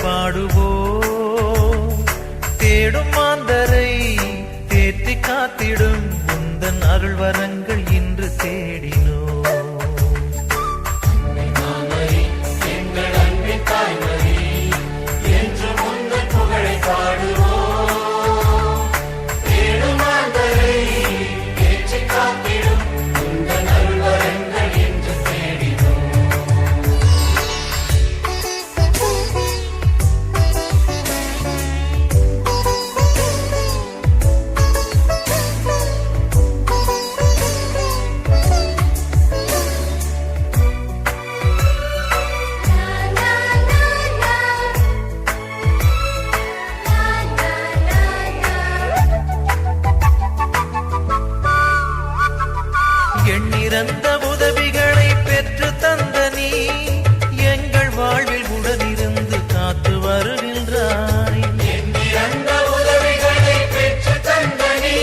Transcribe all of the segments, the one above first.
பாடுவோம். தேடும் மாந்தரை தேற்றி காத்திடும் உந்தன் அருள் வரங்கள் இன்று தேடினோ. எண்ணிறந்த உதவிகளை பெற்று தந்த நீ எங்கள் வாழ்வில் உடனிருந்து காத்து வருகின்றாய். எண்ணிறந்த உதவிகளை பெற்று தந்த நீ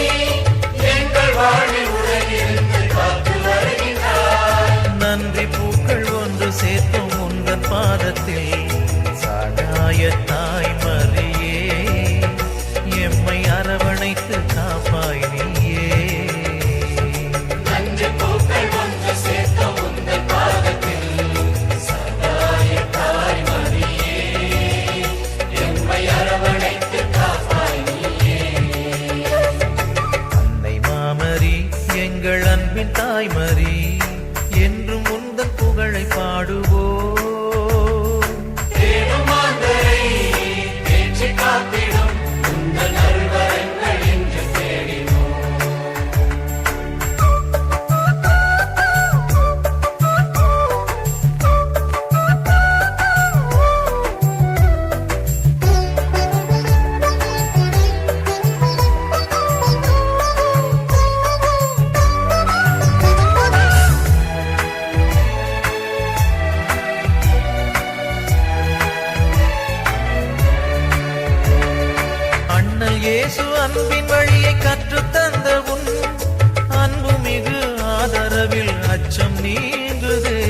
எங்கள் வாழ்வில் உடனிருந்து காத்து வருகின்றாய். நன்றி பூக்கள் ஒன்று சேர்த்தும் உந்தன் பாதத்தில் சகாய தாய் மரியே எம்மை அரவணைத்து காப்பாய் நீயே. எங்கள் அன்பின் தாய்மரி என்றும் உந்தன் புகழை பாடுவோம். தேடும் மாந்தரை தேற்றி காத்திடும் உந்தன் அருள் வரங்கள் இன்று தேடினோம். இயேசு அன்பின் வழியை கற்று தந்த உன் அன்பு மிகு ஆதரவில் அச்சம் நீங்குதே.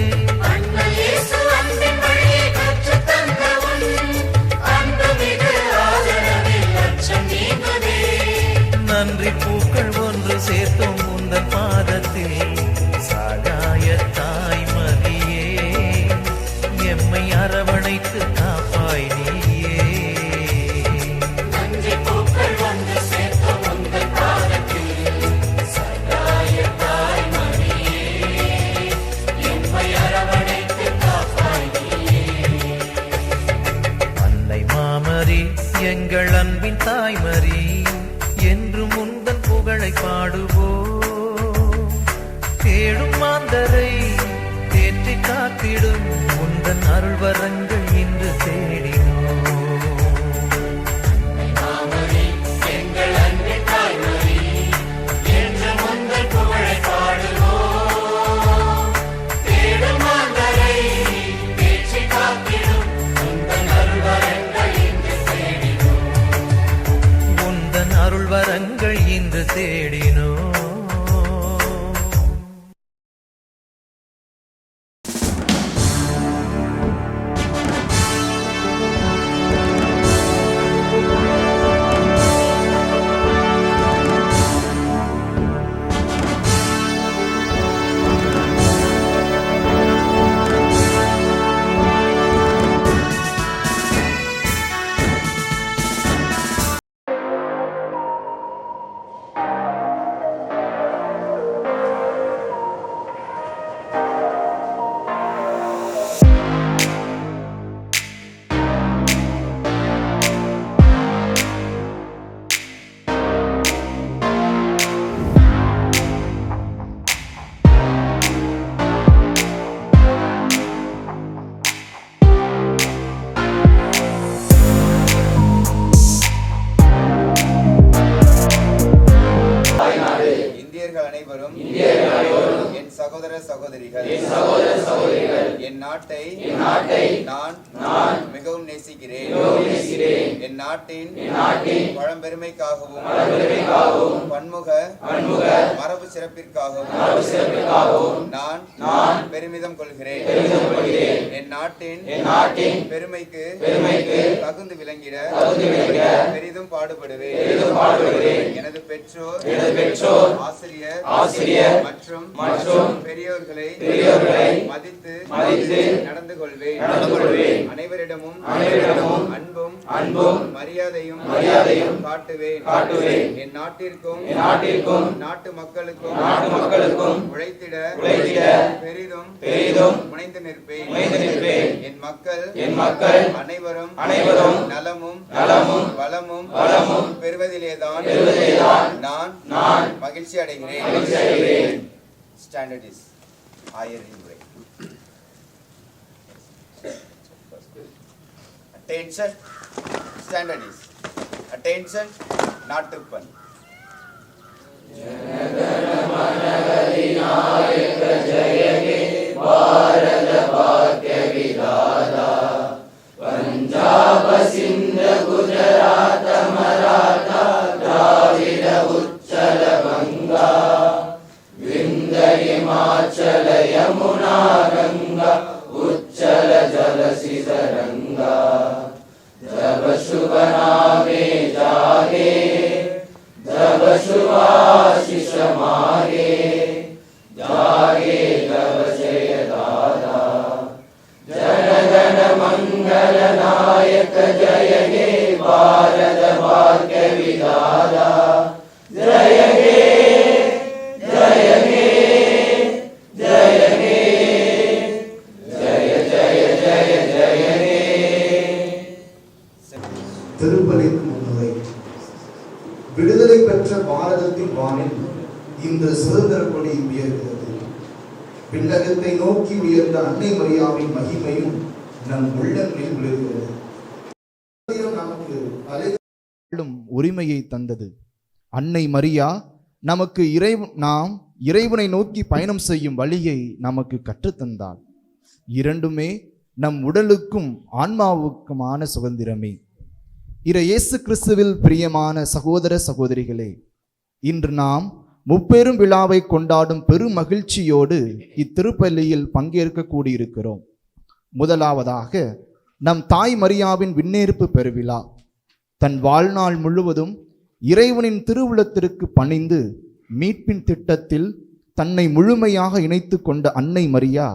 நன்றி பூக்கள் ஒன்று சேர்த்தும் உந்தன் பாதத்தில் சகாய தாய் மரியே எம்மை அரவணைத்து காப்பாய் நீயே. எங்கள் அன்பின் தாய்மரி என்றும் உந்தன் புகழை பாடுவோம். தேடும் மாந்தரை தேற்றி காத்திடும் உந்தன் அருள் வரங்கள் இன்று தேடினோம். அருள் வரங்கள் இன்று தேடினோ. அனைவரும் என் சகோதர சகோதரிகள் என் நாட்டை நான் மிகவும் நேசிக்கிறேன். என் நாட்டின் பழம்பெருமைக்காகவும் பன்முக மரபு சிறப்பிற்காகவும் நான் பெருமிதம் கொள்கிறேன். என் நாட்டின் பெருமைக்கு தகுந்து விளங்கிட பெரிதும் பாடுபடுவேன். எனது பெற்றோர் ஆசிரியர் மற்றும் பெரியோர்களை மதித்து நடந்து கொள்வேன். அனைவரிடமும் அன்பும் மரியாதையும் காட்டுவேன். என் நாட்டிற்கும் நாட்டு மக்களுக்கும் உழைத்திட பெரிதும் முனைந்து நிற்பேன். என் மக்கள் அனைவரும் நலமும் வளமும் பெறுவதிலேதான் நான் மகிழ்ச்சி அடைகிறேன். ஸ்டாண்டர்ட் இஸ் ஆயரின் உரை. Attention, standard is attention, நாட்டுப்பண். ஜனகணமனகதிநாயக ஜெயகே பாரத பாக்ய விதாதா பஞ்சாப சிந்த குஜராத மராட்டா திராவிட உச்சல கங்கா விந்த ஹிமாச்சல யமுனா கங்கா உச்சல ஜலசிதரங்கா जब शुभ नामे जागे जब शुभाशिष मागे जागे तब जय दादा जन गण मंगल नायक जय हे भारत भाग्य विधाता जय हे जय हे जय हे जय जय जय जय हे. திருப்பலிக்கு முன்னுரை. விடுதலை பெற்ற பாரதத்தின் வானில் இன்று சுதந்திர கொடி உயர்கிறது. விண்ணகத்தை நோக்கி உயர்ந்த அன்னை மரியாவின் மகிமையும் நம் உள்ளங்களில் விழுகிறது. நமக்கு உரிமையை தந்தது. அன்னை மரியா நமக்கு நாம் இறைவனை நோக்கி பயணம் செய்யும் வழியை நமக்கு கற்றுத்தந்தாள். இரண்டுமே நம் உடலுக்கும் ஆன்மாவுக்குமான சுதந்திரமே. இயேசு கிறிஸ்துவில் பிரியமான சகோதர சகோதரிகளே, இன்று நாம் முப்பெரும் விழாவை கொண்டாடும் பெரும் மகிழ்ச்சியோடு இத்திருப்பலியில் பங்கேற்க கூடியிருக்கிறோம். முதலாவதாக நம் தாய் மரியாவின் விண்ணேற்பு பெருவிழா. தன் வாழ்நாள் முழுவதும் இறைவனின் திருவுளத்திற்கு பணிந்து மீட்பின் திட்டத்தில் தன்னை முழுமையாக இணைத்து கொண்ட அன்னை மரியா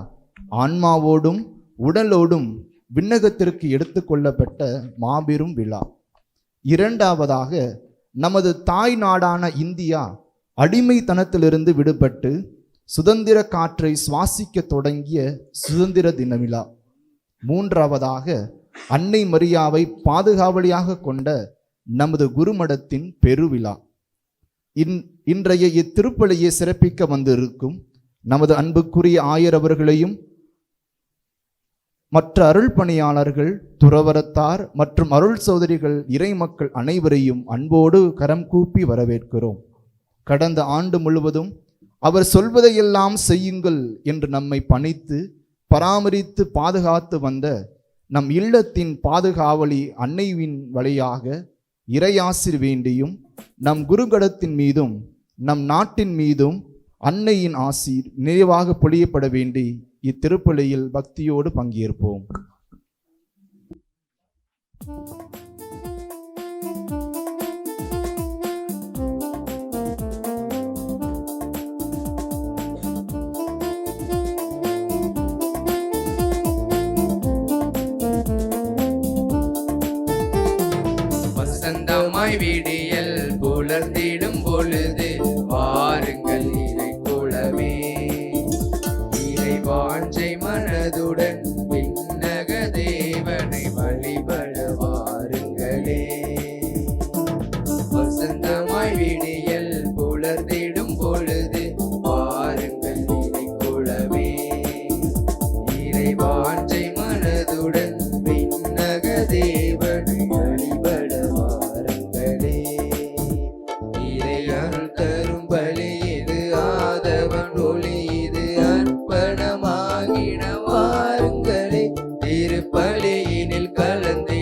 ஆன்மாவோடும் உடலோடும் விண்ணகத்திற்கு எடுத்து கொள்ளப்பட்ட மாபெரும் விழா. இரண்டாவதாக நமது தாய் நாடான இந்தியா அடிமைத்தனத்திலிருந்து விடுபட்டு சுதந்திர காற்றை சுவாசிக்க தொடங்கிய சுதந்திர தின விழா. மூன்றாவதாக அன்னை மரியாவை பாதுகாவலியாக கொண்ட நமது குருமடத்தின் பெருவிழா. இன்றைய இத்திருப்பலியை சிறப்பிக்க வந்திருக்கும் நமது அன்புக்குரிய ஆயர் அவர்களையும் மற்ற அருள் பணியாளர்கள், துறவரத்தார் மற்றும் அருள் சோதரிகள், இறை மக்கள் அனைவரையும் அன்போடு கரம் கூப்பி வரவேற்கிறோம். கடந்த ஆண்டு முழுவதும் அவர் சொல்வதையெல்லாம் செய்யுங்கள் என்று நம்மை பணித்து பராமரித்து பாதுகாத்து வந்த நம் இல்லத்தின் பாதுகாவலி அன்னைவின் வழியாக இறையாசிர் வேண்டியும் நம் குருகடத்தின் மீதும் நம் நாட்டின் மீதும் அன்னையின் ஆசீர் நிறைவாக பொழியப்பட வேண்டி இத்திருப்பலியில் பக்தியோடு பங்கேற்போம். வசந்தமாய் விடியல் புலர்ந்திடும் பொழுது வாருங்கள் இறை குலமே, இறை வாஞ்சை மனதுடன் விண்ணக தேவனை வழிபட வாருங்களே. வசந்தமாய் விடியல் புலர்ந்திடும் பொழுது வாருங்கள் இறை குலமே, இறை வாஞ்சை மனதுடன் விண்ணக தேவனை வழிபட வாருங்களே. இறையால் தரும் பலி இது, ஆதவன் ஒளி இது, அர்ப்பணமாகிட வாருங்களே. திருப்பலியினில் கலந்து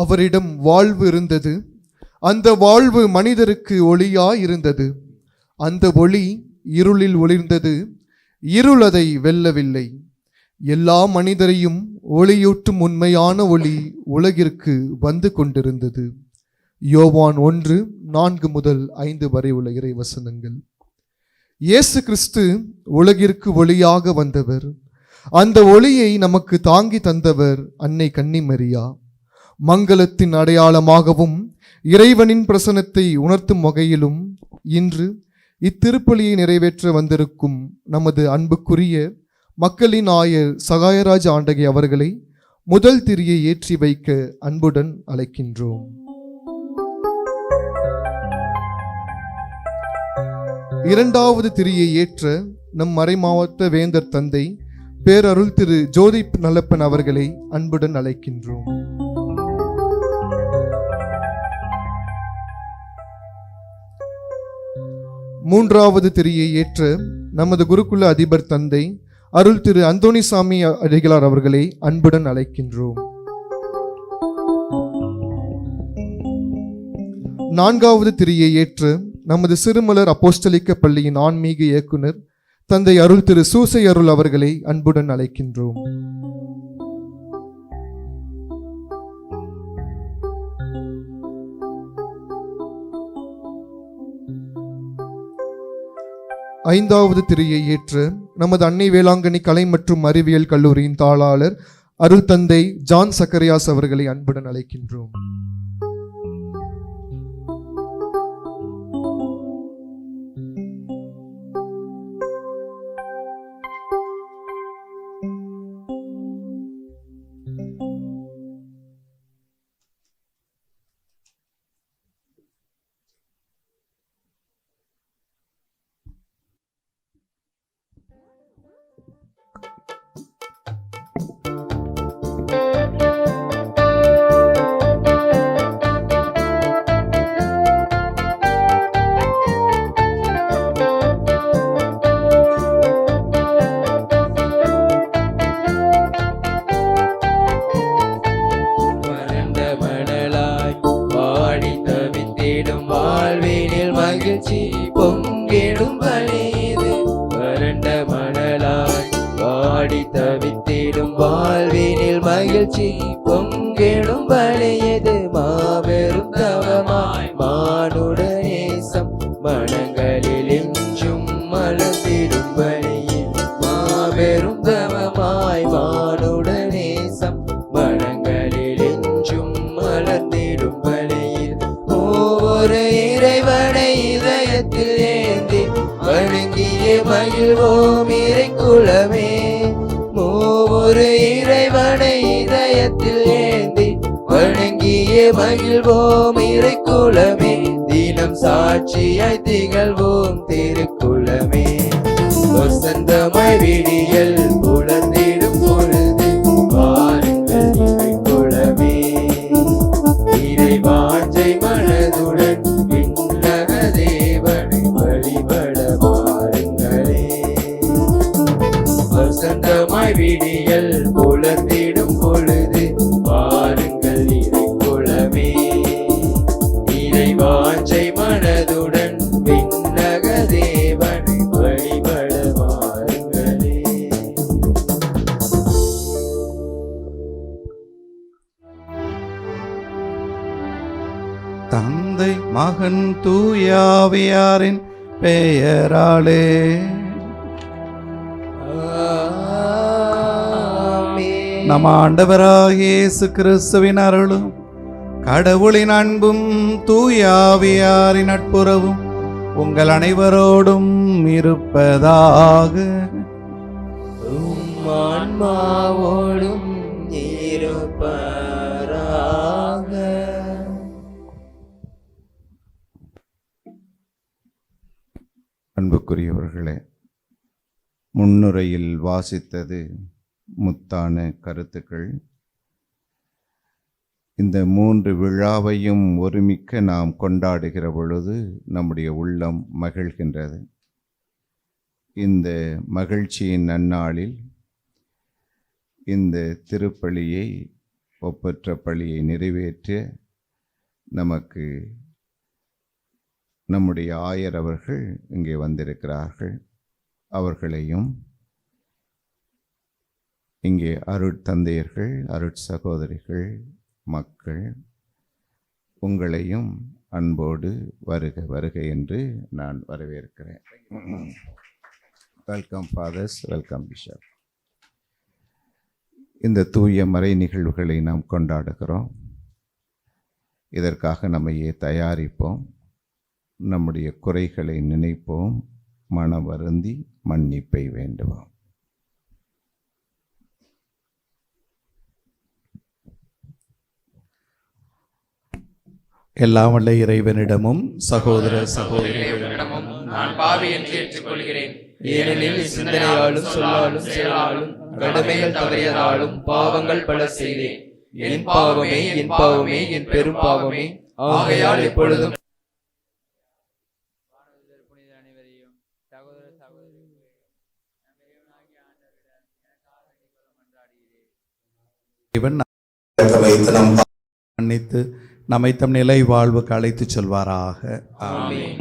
அவரிடம் வாழ்வு இருந்தது. அந்த வாழ்வு மனிதருக்கு ஒளியாய் இருந்தது. அந்த ஒளி இருளில் ஒளிர்ந்தது, இருள் அதை வெல்லவில்லை. எல்லா மனிதரையும் ஒளியூட்டும் உண்மையான ஒளி உலகிற்கு வந்து கொண்டிருந்தது. யோவான் 1:4-5 வரை உள்ள இறை வசனங்கள். இயேசு கிறிஸ்து உலகிற்கு ஒளியாக வந்தவர். அந்த ஒளியை நமக்கு தாங்கி தந்தவர் அன்னை கன்னிமரியா. மங்களத்தின் அடையாளமாகவும் இறைவனின் பிரசன்னத்தை உணர்த்தும் வகையிலும் இன்று இத்திருப்பலியை நிறைவேற்ற வந்திருக்கும் நமது அன்புக்குரிய மக்களின் ஆயர் சகாயராஜ் ஆண்டகை அவர்களை முதல் திரியை ஏற்றி வைக்க அன்புடன் அழைக்கின்றோம். இரண்டாவது திரியை ஏற்ற நம் மறைமாவட்ட வேந்தர் தந்தை பேரருள் திரு ஜோதி நல்லப்பன் அவர்களை அன்புடன் அழைக்கின்றோம். மூன்றாவது திரியை ஏற்ற நமது குருகுல அதிபர் தந்தை அருள் திரு அந்தோணிசாமி அடிகளார் அவர்களை அன்புடன் அழைக்கின்றோம். நான்காவது திரியை ஏற்ற நமது சிறுமலர் அப்போஸ்தலிக்க பள்ளியின் ஆன்மீக இயக்குனர் தந்தை அருள் திரு சூசை அருள் அவர்களை அன்புடன் அழைக்கின்றோம். ஐந்தாவது திரியை ஏற்ற நமது அன்னை வேளாங்கண்ணி கலை மற்றும் அறிவியல் கல்லூரியின் தாளாளர் அருள் தந்தை ஜான் சக்கரியாஸ் அவர்களை அன்புடன் அழைக்கின்றோம். பொங்கிடும் பலிது வறண்ட மணலாய் வாடி தவித்திடும் வாழ்வினில் மகிழ்ச்சி பொங்கிடும் பலியது மாபெரும் தவமாய் மானுட நேசம் மனங்களில் என்றும் மலர்ந்திடும் பலியில் மாபெரும் தவமாய் மானுட நேசம் மனங்களில் என்றும் மலர்ந்திடும் பலியில் ஒவ்வொரு இறைவனை இதயத்தில் ஏந்தி வணங்கிய மகிழ்வோம் இறைக்குலமே. ஒவ்வொரு இறைவனை இதயத்தில் ஏந்தி வணங்கிய மகிழ்வோம் இறைக்குலமே. தினம் சாட்சியாய் திகழ்வோம் திருக்குலமே. வசந்தமாய் விடியல் புலர்ந்திடும் பொழுது வாருங்கள் இறைக்குலமே. இறைவாஞ்சை மனதுடன் விண்ணக தேவனை வழிபட வாருங்களே. வசந்தமாய் விடியல் புலர்ந்திடும் பொழுது வாருங்கள் இறைக்குலமே. இறைவாஞ்சை மனதுடன் விண்ணக தேவனை வழிபட வாருங்களே. தந்தை மகன் தூயாவியாரின் பெயராலே நம் ஆண்டவராகிய இயேசு கிறிஸ்துவின் அருளும் கடவுளின் அன்பும் தூயாவியாரின் நட்புறவும் உங்கள் அனைவரோடும் இருப்பதாக. ஆன்மாவோடும் இருப்பராக. அன்புக்குரியவர்களே, முன்னுரையில் வாசித்தது முத்தான கருத்துக்கள். இந்த 3 விழாவையும் ஒருமிக்க நாம் கொண்டாடுகிற பொழுது நம்முடைய உள்ளம் மகிழ்கின்றது. இந்த மகிழ்ச்சியின் நன்னாளில் இந்த திருப்பலியை ஒப்பற்ற பழியை நிறைவேற்ற நமக்கு நம்முடைய ஆயர் அவர்கள் இங்கே வந்திருக்கிறார்கள். அவர்களையும் இங்கே அருட்தந்தையர்கள், அருட்சகோதரிகள், மக்கள் உங்களையும் அன்போடு வருக வருக என்று நான் வரவேற்கிறேன். Welcome fathers, welcome bishop. இந்த தூய மறை நிகழ்வுகளை நாம் கொண்டாடுகிறோம். இதற்காக நம்மையே தயாரிப்போம். நம்முடைய குறைகளை நினைப்போம். மன வருந்தி மன்னிப்பை வேண்டுவோம். எல்லாம் வல்ல இறைவனிடமும் சகோதர சகோதரிகளிடமும் நான் பாவி என்று ஏற்றுக்கொள்கிறேன். ஏனெனில் சிந்தனையாலும் சொல்லாலும் செயலாலும் கடமைகள் தவறியதாலும் பாவங்கள் பல செய்தேன். என் பாவமே, என் பாவமே, என் பெரும் பாவமே. ஆகையால் எப்பொழுதும் இவன் மன்னித்து நம்மை தம் நிலை வாழ்வுக்கு அழைத்துச் செல்வாராக. ஆமென்.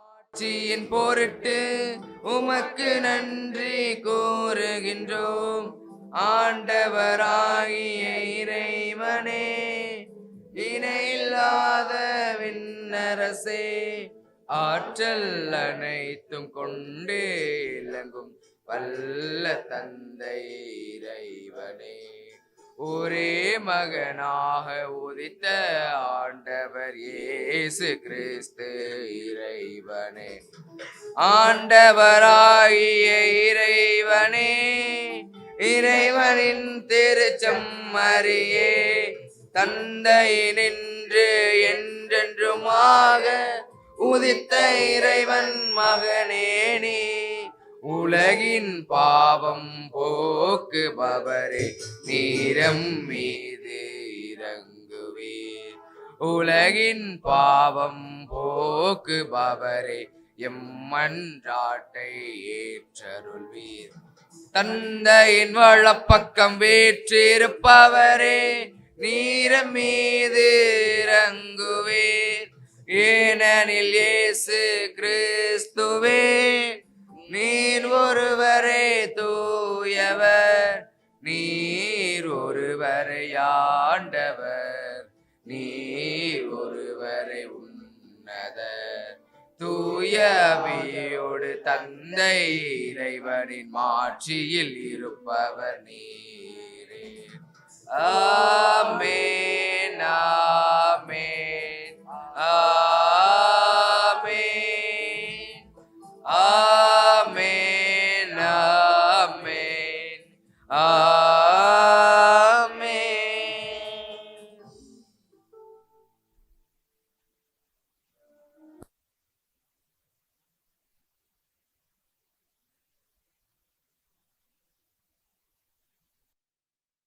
ஆட்சியின் பொருட்டு உமக்கு நன்றி கூறுகின்றோம். ஆண்டவராகிய இறைவனே, இணையில்லாத விண்ணரசே, ஆற்றல் அனைத்தும் கொண்டு இலங்கும் வல்ல தந்தை இறைவனே, ஒரே மகனாக உதித்த ஆண்டவர் இயேசு கிறிஸ்து இறைவனே, ஆண்டவராகிய இறைவனே, இறைவனின் திருச்செம்மறியே, தந்தையினின்று என்றென்றுமாக உதித்த இறைவன் மகனே நீ, உலகின் பாவம் போக்குபவரே, நீரம் மீது இறங்குவீர். உலகின் பாவம் போக்குபவரே, எம்மன்றாட்டை ஏற்றருள்வீர். தந்தையின் வலப்பக்கம் வீற்றிருப்பவரே, நீரம் மீது இறங்குவீர். ஏனெனில் இயேசு கிறிஸ்துவே, நீர் ஒருவரே தூயவர், நீர் ஒருவரை ஆண்டவர், நீர் ஒருவரை உன்னதர், தூயவியோடு தந்தை இறைவனின் மாட்சியில் இருப்பவர் நீரே. ஆமென் ஆமென் ஆமென் ஆமென் ஆமென் ஆமென்.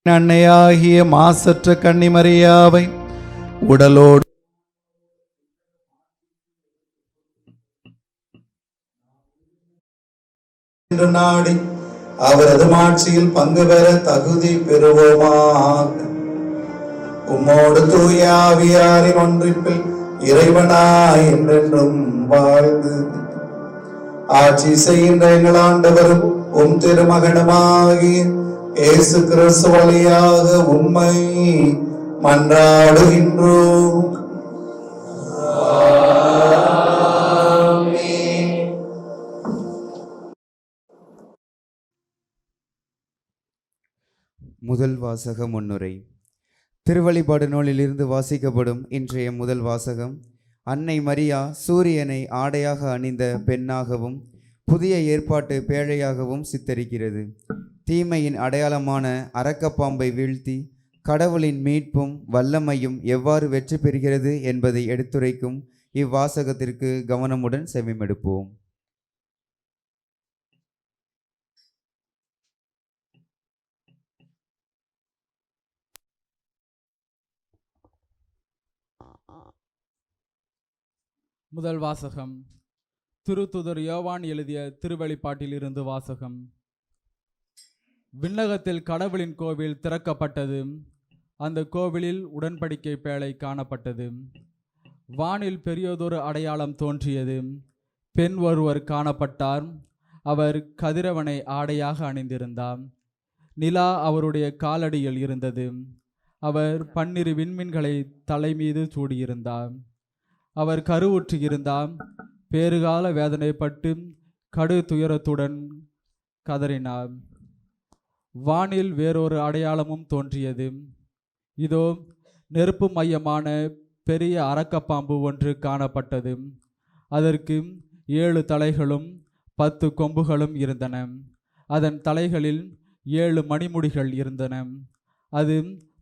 அன்னையாகிய மாசற்ற கன்னிமரியாவை உடலோடு நாடி அவரது மாட்சியில் பங்கு பெற தகுதி பெறுவோமாக. உம்மோடு தூய ஆவியாரின் ஒன்றிப்பில் இறைவனாய் என்றென்றும் வாழ்ந்து ஆட்சி செய்கின்ற எங்கள் ஆண்டவரும் உம் திருமகனுமாகிய இயேசு கிறிஸ்து வழியாக உம்மை மன்றாடுகின்றோம். முதல் வாசக முன்னுரை. திருவழிபாடு நூலிலிருந்து வாசிக்கப்படும் இன்றைய முதல் வாசகம் அன்னை மரியா சூரியனை ஆடையாக அணிந்த பெண்ணாகவும் புதிய ஏற்பாட்டு பேழையாகவும் சித்தரிக்கிறது. தீமையின் அடையாளமான அரக்கப்பாம்பை வீழ்த்தி கடவுளின் மீட்பும் வல்லமையும் எவ்வாறு வெற்றி பெறுகிறது என்பதை எடுத்துரைக்கும் இவ்வாசகத்திற்கு கவனமுடன் செவிமெடுப்போம். முதல் வாசகம் திருத்துதர் யோவான் எழுதிய திருவெளிப்பாட்டிலிருந்து வாசகம். விண்ணகத்தில் கடவுளின் கோவில் திறக்கப்பட்டது. அந்த கோவிலில் உடன்படிக்கை பேழை காணப்பட்டது. வானில் பெரியதொரு அடையாளம் தோன்றியது. பெண் ஒருவர் காணப்பட்டார். அவர் கதிரவனை ஆடையாக அணிந்திருந்தார். நிலா அவருடைய காலடியில் இருந்தது. அவர் 12 விண்மீன்களை தலைமீது சூடியிருந்தார். அவர் கருவுற்று இருந்தார். பேறுகால வேதனைப்பட்டு கடு துயரத்துடன் கதறினார். வானில் வேறொரு அடையாளமும் தோன்றியது. இதோ நெருப்பு மையமான பெரிய அரக்கப்பாம்பு ஒன்று காணப்பட்டது. அதற்கு 7 தலைகளும் 10 கொம்புகளும் இருந்தன. அதன் தலைகளில் 7 மணிமுடிகள் இருந்தன. அது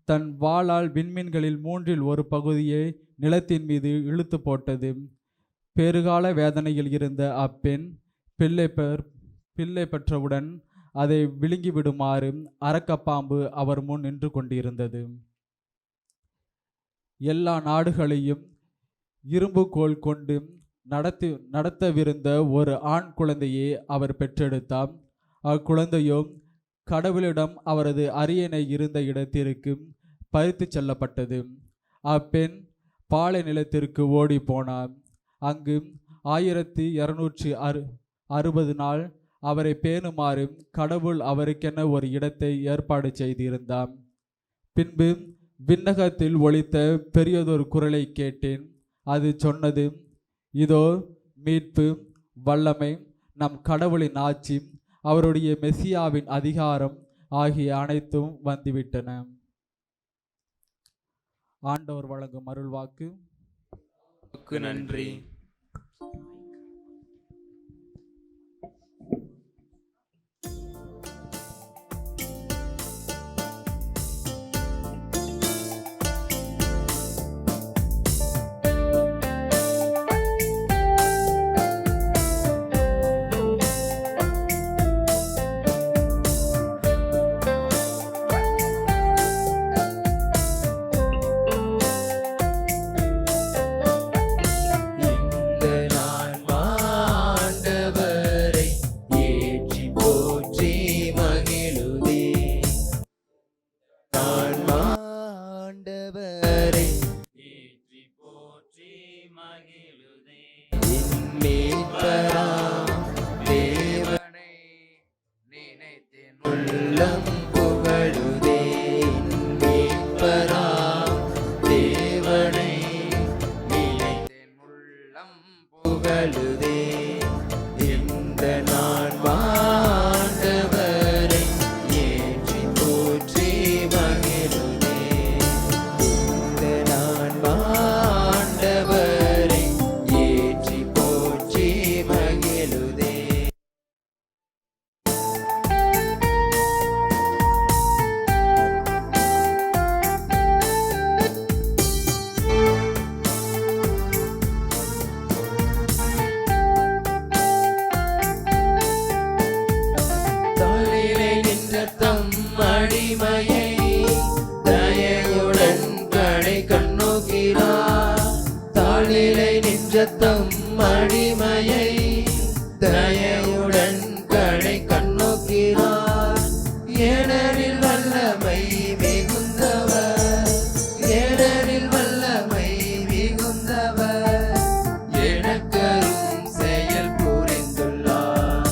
தன் வாளால் விண்மீன்களில் 1/3 ஒரு பகுதியை நிலத்தின் மீது இழுத்து போட்டது. பேறுகால வேதனையில் இருந்த அப்பெண் பிள்ளை பெற்றவுடன் அதை விழுங்கிவிடுமாறு அரக்கப்பாம்பு அவர் முன் நின்று கொண்டிருந்தது. எல்லா நாடுகளையும் இரும்பு கோல் கொண்டு நடத்தவிருந்த ஒரு ஆண் குழந்தையை அவர் பெற்றெடுத்தார். அக்குழந்தையோ கடவுளிடம் அவரது அரியணை இருந்த இடத்திற்கு பறித்து செல்லப்பட்டது. அப்பெண் பாலை நிலத்திற்கு ஓடி போனார். அங்கு 1260 நாள் அவரை பேணுமாறு கடவுள் அவருக்கென ஒரு இடத்தை ஏற்பாடு செய்திருந்தார். பின்பு விண்ணகத்தில் ஒலித்த பெரியதொரு குரலை கேட்டேன். அது சொன்னது, இதோ மீட்பு, வல்லமை, நம் கடவுளின் ஆட்சி, அவருடைய மெசியாவின் அதிகாரம் ஆகிய அனைத்தும் வந்துவிட்டன. ஆண்டவர் வழங்கும் அருள்வாக்கு. நன்றி. நெஞ்சத்தம் அடிமையை தயவுடன் கடை கண்ணோக்கிறார். ஏனெனில் வல்லமை மிகுந்தவர், ஏனெனில் வல்லமை மிகுந்தவர், எனக்கரும் செயல் புரிந்துள்ளார்.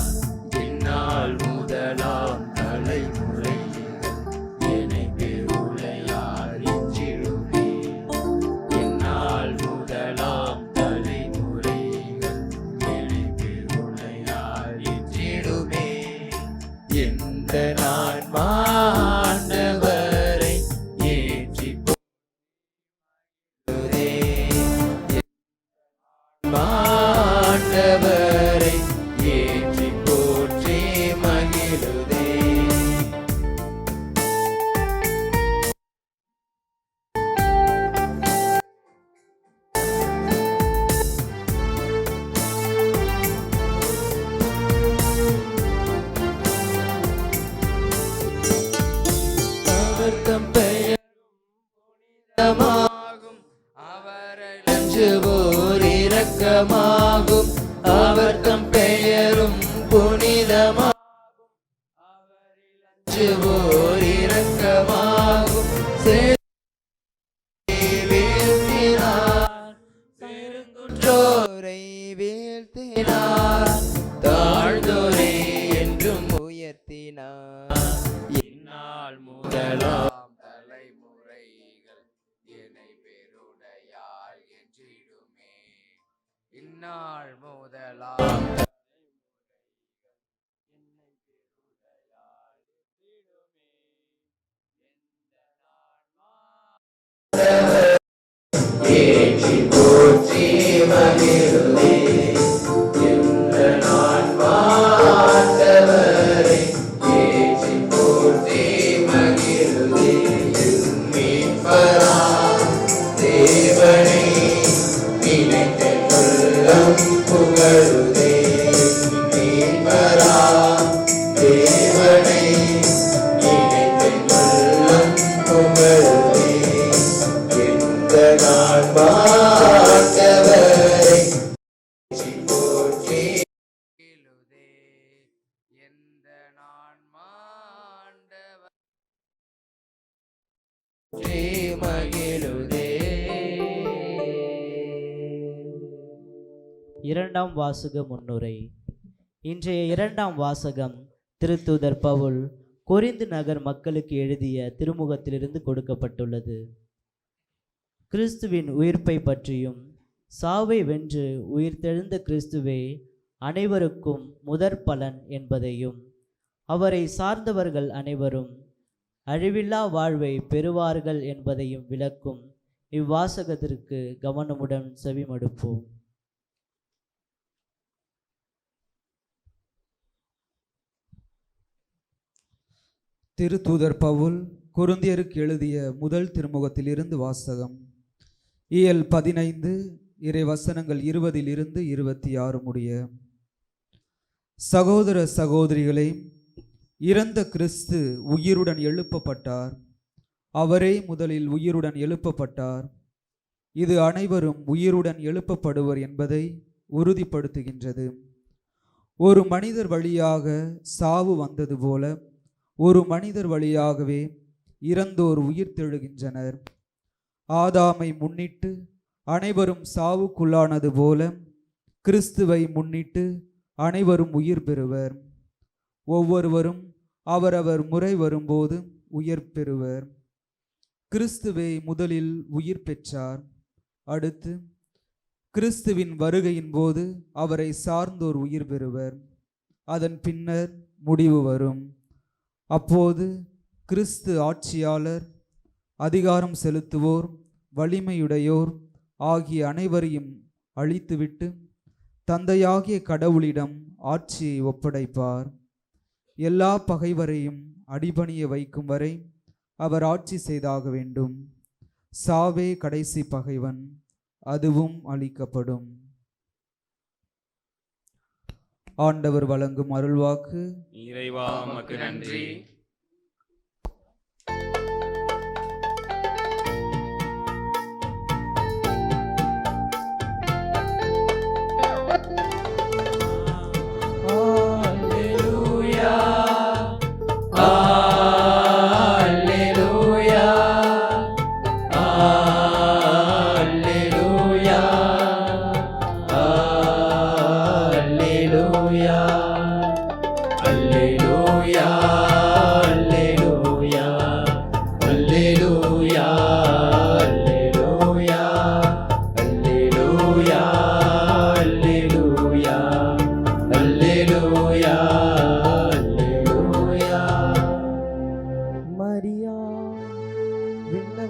இந்நாள் முதலாம் தலைமுறை என்னை பெருளையால் இன்றிடுமே. இந்நாள் முதலாம் தலைமுறைகள் என்னை பெருளையால் இன்றிடுமே. இந்த நான் ஆண்டவரை ஏற்றி போற்றுதே. ஆண்டவரை ஏற்றி போற்றி மகிழுதே. அவர் தம் பெயர் புனிதமாகும், அவரை அஞ்சுவோர் இரக்கமாகும். அவர் தம் பெயரும் புனிதமாகும், அவரில் அஞ்சுவோர் இரக்கமாகும். வீழ்த்தினார், பெருங்குற்றோரை வீழ்த்தினார், தாழ்ந்தோரை என்றும் உயர்த்தினார். இந்நாள் முதலாம் தலைமுறைகள் என்னை பெருடையால் என்றிடுமே. இந்நாள் முதலாம் ஏற்றி போற்றி மகிழுதே. இந்த நான் ஆண்டவரை ஏற்றி போற்றி மகிழுதே. என் மீட்பராம் தேவனை நினைத்து உள்ளம் புகழுதே. என் மீட்பராம் தேவனை நினைத்து உள்ளம் புகழுதே. இந்த நான் ஆண்டவரை ஏற்றி போற்றி மகிழுதே. எந்த நான் ஆண்டவரை மகிழுதே. இரண்டாம் வாசக முன்னுரை. இன்றைய இரண்டாம் வாசகம் திருத்தூதர் பவுல் கொரிந்து நகர் மக்களுக்கு எழுதிய திருமுகத்திலிருந்து கொடுக்கப்பட்டுள்ளது. கிறிஸ்துவின் உயிர்ப்பை பற்றியும் சாவை வென்று உயிர்த்தெழுந்த கிறிஸ்துவே அனைவருக்கும் முதற் பலன் என்பதையும் அவரை சார்ந்தவர்கள் அனைவரும் அழிவில்லா வாழ்வை பெறுவார்கள் என்பதையும் விளக்கும் இவ்வாசகத்திற்கு கவனமுடன் செவிமடுப்போம். திருத்தூதர் பவுல் கொரிந்தியருக்கு எழுதிய முதல் திருமுகத்திலிருந்து வாசகம். இயல் 15 இறை வசனங்கள் 20 26 முடிய. சகோதர சகோதரிகளே, இறந்த கிறிஸ்து உயிருடன் எழுப்பப்பட்டார். அவரே முதலில் உயிருடன் எழுப்பப்பட்டார். இது அனைவரும் உயிருடன் எழுப்பப்படுவர் என்பதை உறுதிப்படுத்துகின்றது. ஒரு மனிதர் வழியாக சாவு வந்தது போல ஒரு மனிதர் வழியாகவே இறந்தோர் உயிர்த்தெழுகின்றனர். ஆதாமை முன்னிட்டு அனைவரும் சாவுக்குள்ளானது போல கிறிஸ்துவை முன்னிட்டு அனைவரும் உயிர் பெறுவர். ஒவ்வொருவரும் அவரவர் முறை வரும்போது உயிர் பெறுவர். கிறிஸ்துவை முதலில் உயிர் பெற்றார். அடுத்து கிறிஸ்துவின் வருகையின் போது அவரை சார்ந்தோர் உயிர் பெறுவர். அதன் பின்னர் முடிவு வரும். அப்போது கிறிஸ்து ஆட்சியாளர், அதிகாரம் செலுத்துவோர், வலிமையுடையோர் ஆகிய அனைவரையும் அழித்துவிட்டு தந்தையாகிய கடவுளிடம் ஆட்சியை ஒப்படைப்பார். எல்லா பகைவரையும் அடிபணிய வைக்கும் வரை அவர் ஆட்சி செய்தாக வேண்டும். சாவே கடைசி பகைவன், அதுவும் அழிக்கப்படும். ஆண்டவர் வழங்கும் அருள்வாக்கு. இறைவா உமக்கு நன்றி.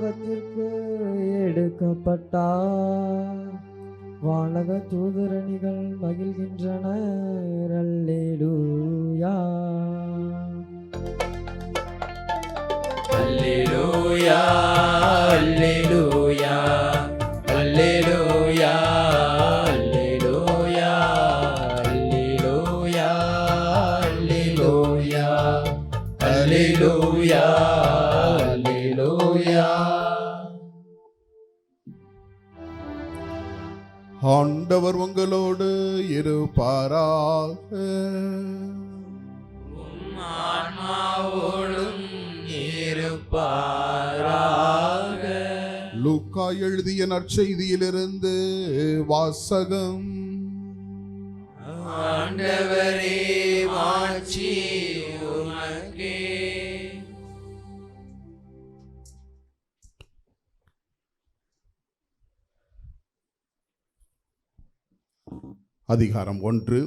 பரலோகத்திற்கு எடுக்கப்பட்டார். வானக தூதரணிகள் மகிழ்கின்றனர். அல்லேலூயா. அல்லேலூயா அல்லேலூயா அல்லேலூயா அல்லேலூயா அல்லேலூயா அல்லேலூயா அல்லேலூயா அல்லேலூயா. ஆண்டவர் உங்களோடு இருப்பாராக. ஆன்மாவோடும் இருப்பாராக. லூக்கா எழுதிய நற்செய்தியிலிருந்து வாசகம். ஆண்டவரே மாட்சி உமக்கே. அதிகாரம் 1,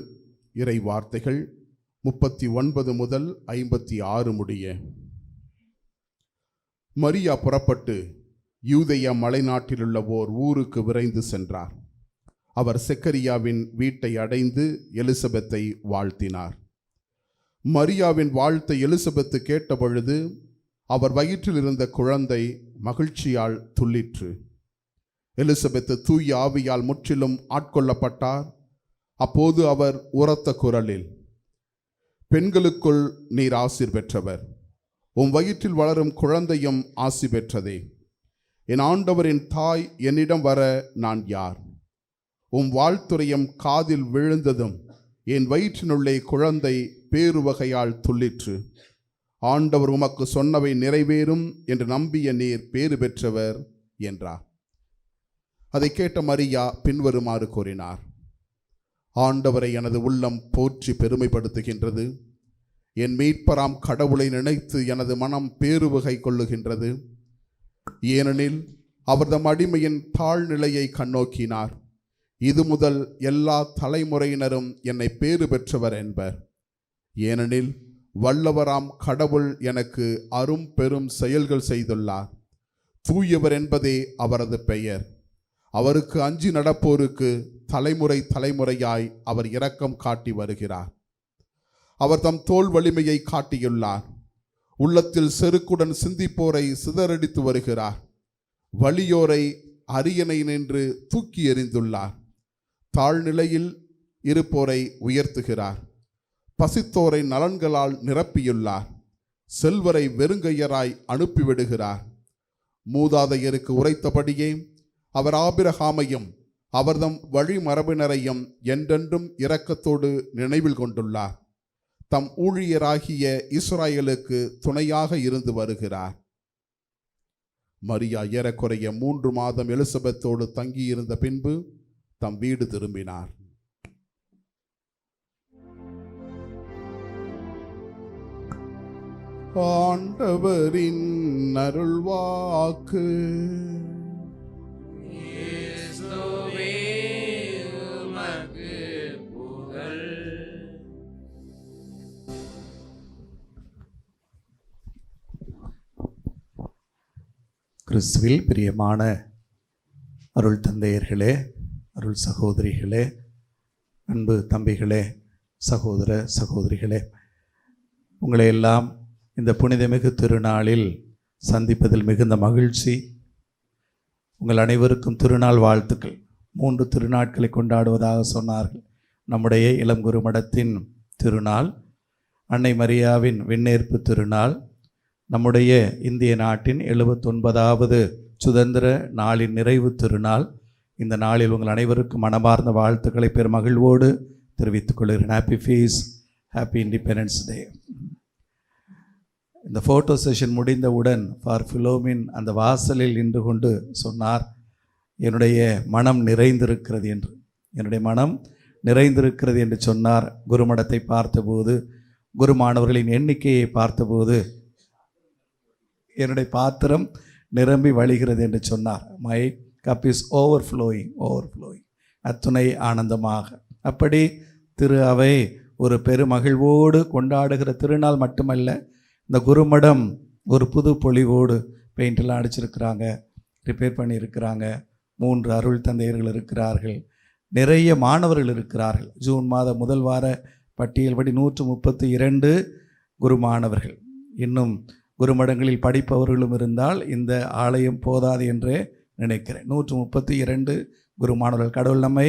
இறை வார்த்தைகள் 39 முதல் 56 முடிய. மரியா புறப்பட்டு யூதேயா மலைநாட்டிலுள்ள ஓர் ஊருக்கு விரைந்து சென்றார். அவர் செக்கரியாவின் வீட்டை அடைந்து எலிசபெத்தை வாழ்த்தினார். மரியாவின் வாழ்த்தை எலிசபெத்து கேட்டபொழுது அவர் வயிற்றில் இருந்த குழந்தை மகிழ்ச்சியால் துள்ளிற்று. எலிசபெத்து தூய ஆவியால் முற்றிலும் ஆட்கொள்ளப்பட்டார். அப்போது அவர் உரத்த குரலில், பெண்களுக்குள் நீர் ஆசீர் பெற்றவர், உம் வயிற்றில் வளரும் குழந்தையும் ஆசி பெற்றதே. என் ஆண்டவரின் தாய் என்னிடம் வர நான் யார்? உம் வாழ்த்துரையும் காதில் விழுந்ததும் என் வயிற்றினுள்ளே குழந்தை பேருவகையால் துள்ளிற்று. ஆண்டவர் உமக்கு சொன்னவை நிறைவேறும் என்று நம்பிய நீர் பேறு பெற்றவர் என்றார். அதை கேட்ட மரியா பின்வருமாறு கூறினார்: ஆண்டவரை எனது உள்ளம் போற்றி பெருமைப்படுத்துகின்றது. என் மீட்பராம் கடவுளை நினைத்து எனது மனம் பேருவகை கொள்ளுகின்றது. ஏனெனில் அவர் தம் அடிமையின் தாழ்நிலையை கண்ணோக்கினார். இது முதல் எல்லா தலைமுறையினரும் என்னை பேறு பெற்றவர் என்பர். ஏனெனில் வல்லவராம் கடவுள் எனக்கு அரும் பெரும் செயல்கள் செய்துள்ளார். தூயவர் என்பதே அவரது பெயர். அவருக்கு அஞ்சி நடப்போருக்கு தலைமுறை தலைமுறையாய் அவர் இரக்கம் காட்டி வருகிறார். அவர் தம் தோல் வலிமையை காட்டியுள்ளார். உள்ளத்தில் செருக்குடன் சிந்திப்போரை சிதறடித்து வருகிறார். வலியோரை அரியணை நின்று தூக்கி எறிந்துள்ளார். தாழ்நிலையில் இருப்போரை உயர்த்துகிறார். பசித்தோரை நலன்களால் நிரப்பியுள்ளார். செல்வரை வெறுங்கையராய் அனுப்பிவிடுகிறார். மூதாதையருக்கு உரைத்தபடியே அவர் ஆபிரகாமையும் அவர்தம் வழிமரபினரையும் என்றென்றும் இரக்கத்தோடு நினைவில் கொண்டுள்ளார். தம் ஊழியராகிய இஸ்ராயலுக்கு துணையாக இருந்து வருகிறார். மரியா ஏறக்குறைய 3 மாதம் எலிசபெத்தோடு தங்கியிருந்த பின்பு தம் வீடு திரும்பினார். ஆண்டவரின் அருள்வாக்கு. கிறிஸ்துவில் பிரியமான அருள் தந்தையர்களே, அருள் சகோதரிகளே, அன்பு தம்பிகளே, சகோதர சகோதரிகளே, உங்களை எல்லாம் இந்த புனிதமிகு திருநாளில் சந்திப்பதில் மிகுந்த மகிழ்ச்சி. உங்கள் அனைவருக்கும் திருநாள் வாழ்த்துக்கள். 3 திருநாட்களை கொண்டாடுவதாக சொன்னார்கள். நம்முடைய இளங்குரு மடத்தின் திருநாள், அன்னை மரியாவின் விண்ணேற்பு திருநாள், நம்முடைய இந்திய நாட்டின் 79வது சுதந்திர நாளின் நிறைவு திருநாள். இந்த நாளில் உங்கள் அனைவருக்கும் மனமார்ந்த வாழ்த்துக்களை பெருமகிழ்வோடு தெரிவித்துக் கொள்கிறேன். Happy fees, happy independence day. இந்த ஃபோட்டோ செஷன் முடிந்தவுடன் ஃபார் ஃபிலோமின் அந்த வாசலில் நின்று கொண்டு சொன்னார், என்னுடைய மனம் நிறைந்திருக்கிறது என்று. என்னுடைய மனம் நிறைந்திருக்கிறது என்று சொன்னார். குருமடத்தை பார்த்தபோது, குருமானவர்களின் எண்ணிக்கையை பார்த்தபோது என்னுடைய பாத்திரம் நிரம்பி வழிகிறது என்று சொன்னார். My cup is overflowing. அத்துணை ஆனந்தமாக. அப்படி திரு அவை ஒரு பெருமகிழ்வோடு கொண்டாடுகிற திருநாள் மட்டுமல்ல, இந்த குருமடம் ஒரு புது பொலிவோடு பெயிண்டெல்லாம் அடிச்சிருக்கிறாங்க, ரிப்பேர் பண்ணியிருக்கிறாங்க. 3 அருள் தந்தையர்கள் இருக்கிறார்கள், நிறைய மாணவர்கள் இருக்கிறார்கள். ஜூன் மாத முதல் வார பட்டியல்படி 132 குரு மாணவர்கள். இன்னும் குருமடங்களில் படிப்பவர்களும் இருந்தால் இந்த ஆலயம் போதாது என்றே நினைக்கிறேன். 132 குரு மாணவர்கள். கடவுள் நம்மை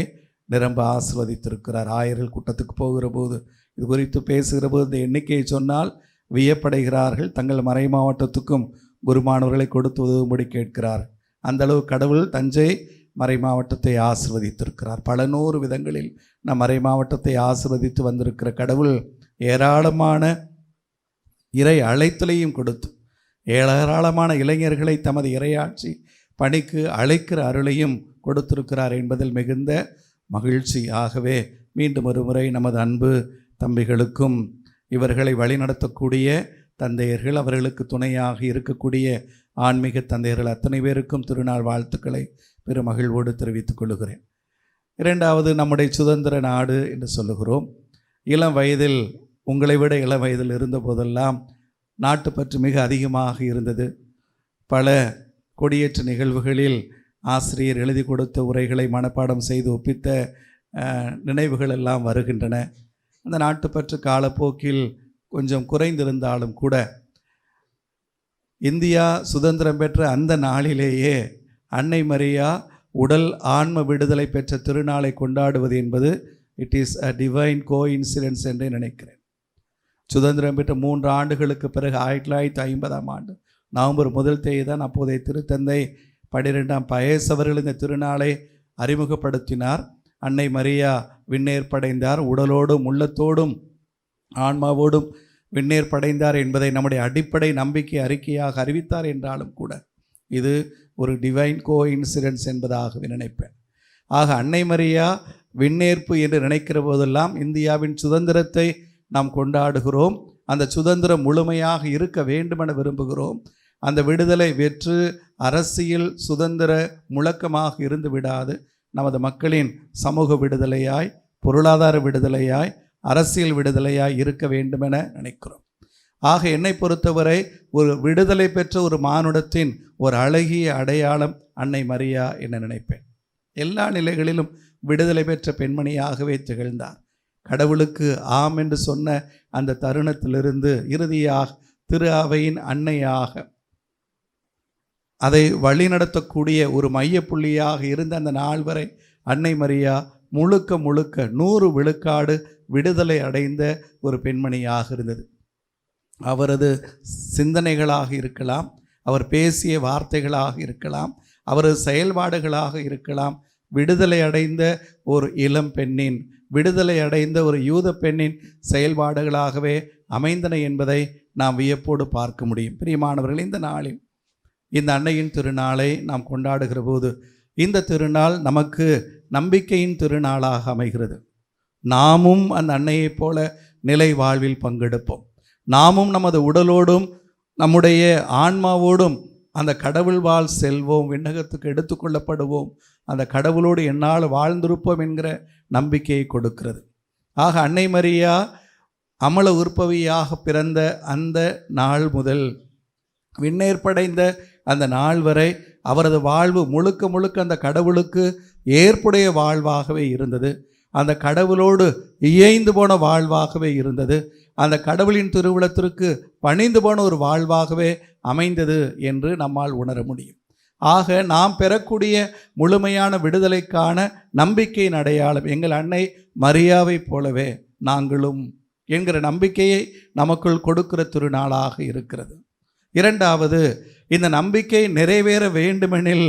நிரம்ப ஆசிர்வதித்திருக்கிறார். ஆயர்கள் கூட்டத்துக்கு போகிற போது இது குறித்து பேசுகிற போது இந்த எண்ணிக்கையை சொன்னால் வியப்படைகிறார்கள். தங்கள் மறை மாவட்டத்துக்கும் குரு மாணவர்களை கொடுத்து உதவும்படி கேட்கிறார். அந்த அளவு கடவுள் தஞ்சை மறை மாவட்டத்தை ஆசிர்வதித்திருக்கிறார். பல 100 விதங்களில் நம் மறை மாவட்டத்தை ஆசிர்வதித்து வந்திருக்கிற கடவுள் ஏராளமான இறை அழைத்தலையும் கொடுத்து ஏராளமான இளைஞர்களை தமது இறையாட்சி பணிக்கு அழைக்கிற அருளையும் கொடுத்திருக்கிறார் என்பதில் மிகுந்த மகிழ்ச்சி. ஆகவே மீண்டும் ஒரு முறை நமது அன்பு தம்பிகளுக்கும் இவர்களை வழிநடத்தக்கூடிய தந்தையர்கள், அவர்களுக்கு துணையாக இருக்கக்கூடிய ஆன்மீக தந்தையர்கள் அத்தனை பேருக்கும் திருநாள் வாழ்த்துக்களை பெருமகிழ்வோடு தெரிவித்துக் கொள்கிறேன். இரண்டாவது, நம்முடைய சுதந்திர நாடு என்று சொல்லுகிறோம். இளம் வயதில், உங்களை விட இளம் வயதில் இருந்த போதெல்லாம் நாட்டுப்பற்று மிக அதிகமாக இருந்தது. பல கொடியேற்ற நிகழ்வுகளில் ஆசிரியர் எழுதி கொடுத்த உரைகளை மனப்பாடம் செய்து ஒப்பித்த நினைவுகள் எல்லாம் வருகின்றன. அந்த நாட்டுப்பற்று காலப்போக்கில் கொஞ்சம் குறைந்திருந்தாலும் கூட இந்தியா சுதந்திரம் பெற்ற அந்த நாளிலேயே அன்னை மரியா உடல் ஆன்ம விடுதலை பெற்ற திருநாளை கொண்டாடுவது என்பது it is a divine coincidence என்றே நினைக்கிறேன். சுதந்திரம் பெற்ற 3 ஆண்டுகளுக்கு பிறகு 1950ஆம் ஆண்டு நவம்பர் 1 தேதி தான் அப்போதைய திருத்தந்தை 12ஆம் பயஸ் அவர்கள் இந்த திருநாளை அறிமுகப்படுத்தினார். அன்னை மரியா விண்ணேற்படைந்தார், உடலோடும் உள்ளத்தோடும் ஆன்மாவோடும் விண்ணேற்படைந்தார் என்பதை நம்முடைய அடிப்படை நம்பிக்கை அறிக்கையாக அறிவித்தார். என்றாலும் கூட இது ஒரு டிவைன் கோஇன்சிடென்ஸ் என்பதாக நினைப்பேன். ஆக அன்னை மரியா விண்ணேற்பு என்று நினைக்கிற போதெல்லாம் இந்தியாவின் சுதந்திரத்தை நாம் கொண்டாடுகிறோம். அந்த சுதந்திரம் முழுமையாக இருக்க வேண்டுமென விரும்புகிறோம். அந்த விடுதலை வெற்று அரசியல் சுதந்திர முழக்கமாக இருந்து விடாது, நமது மக்களின் சமூக விடுதலையாய், பொருளாதார விடுதலையாய், அரசியல் விடுதலையாய் இருக்க வேண்டுமென நினைக்கிறோம். ஆக என்னை பொறுத்தவரை ஒரு விடுதலை பெற்ற ஒரு மானுடத்தின் ஒரு அழகிய அடையாளம் அன்னை மரியா என நினைப்பேன். எல்லா நிலைகளிலும் விடுதலை பெற்ற பெண்மணியாகவே திகழ்ந்தார். கடவுளுக்கு ஆம் என்று சொன்ன அந்த தருணத்திலிருந்து இறுதியாக திரு அவையின் அன்னையாக, அதை வழிநடத்தக்கூடிய ஒரு மையப்புள்ளியாக இருந்த அந்த நாள் வரை அன்னை மரியா முழுக்க 100 விழுக்காடு விடுதலை அடைந்த ஒரு பெண்மணியாக இருந்தது. அவரது சிந்தனைகளாக இருக்கலாம், அவர் பேசிய வார்த்தைகளாக இருக்கலாம், அவரது செயல்பாடுகளாக இருக்கலாம், விடுதலை அடைந்த ஒரு இளம் பெண்ணின், விடுதலை அடைந்த ஒரு யூத பெண்ணின் செயல்பாடுகளாகவே அமைந்தன என்பதை நாம் வியப்போடு பார்க்க முடியும். பிரியமானவர்கள், இந்த நாளில் இந்த அன்னையின் திருநாளை நாம் கொண்டாடுகிற போது இந்த திருநாள் நமக்கு நம்பிக்கையின் திருநாளாக அமைகிறது. நாமும் அந்த அன்னையைப் போல நிலை வாழ்வில் பங்கெடுப்போம். நாமும் நமது உடலோடும் நம்முடைய ஆன்மாவோடும் அந்த கடவுள் வாழ் செல்வோம், விண்ணகத்துக்கு எடுத்துக்கொள்ளப்படுவோம், அந்த கடவுளோடு என்னால் வாழ்ந்திருப்போம் என்கிற நம்பிக்கையை கொடுக்கிறது. ஆக அன்னை மரியா அமல உற்பவியாக பிறந்த அந்த நாள் முதல் விண்ணேற்படைந்த அந்த நாள் வரை அவரது வாழ்வு முழுக்க அந்த கடவுளுக்கு ஏற்புடைய வாழ்வாகவே இருந்தது. அந்த கடவுளோடு இயைந்து போன வாழ்வாகவே இருந்தது. அந்த கடவுளின் திருவுளத்திற்கு பணிந்து போன ஒரு வாழ்வாகவே அமைந்தது என்று நம்மால் உணர முடியும். ஆக நாம் பெறக்கூடிய முழுமையான விடுதலைக்கான நம்பிக்கையின் அடையாளம் எங்கள் அன்னை மரியாவைப் போலவே நாங்களும் என்கிற நம்பிக்கையை நமக்குள் கொடுக்கிற திருநாளாக இருக்கிறது. இரண்டாவது, இந்த நம்பிக்கை நிறைவேற வேண்டுமெனில்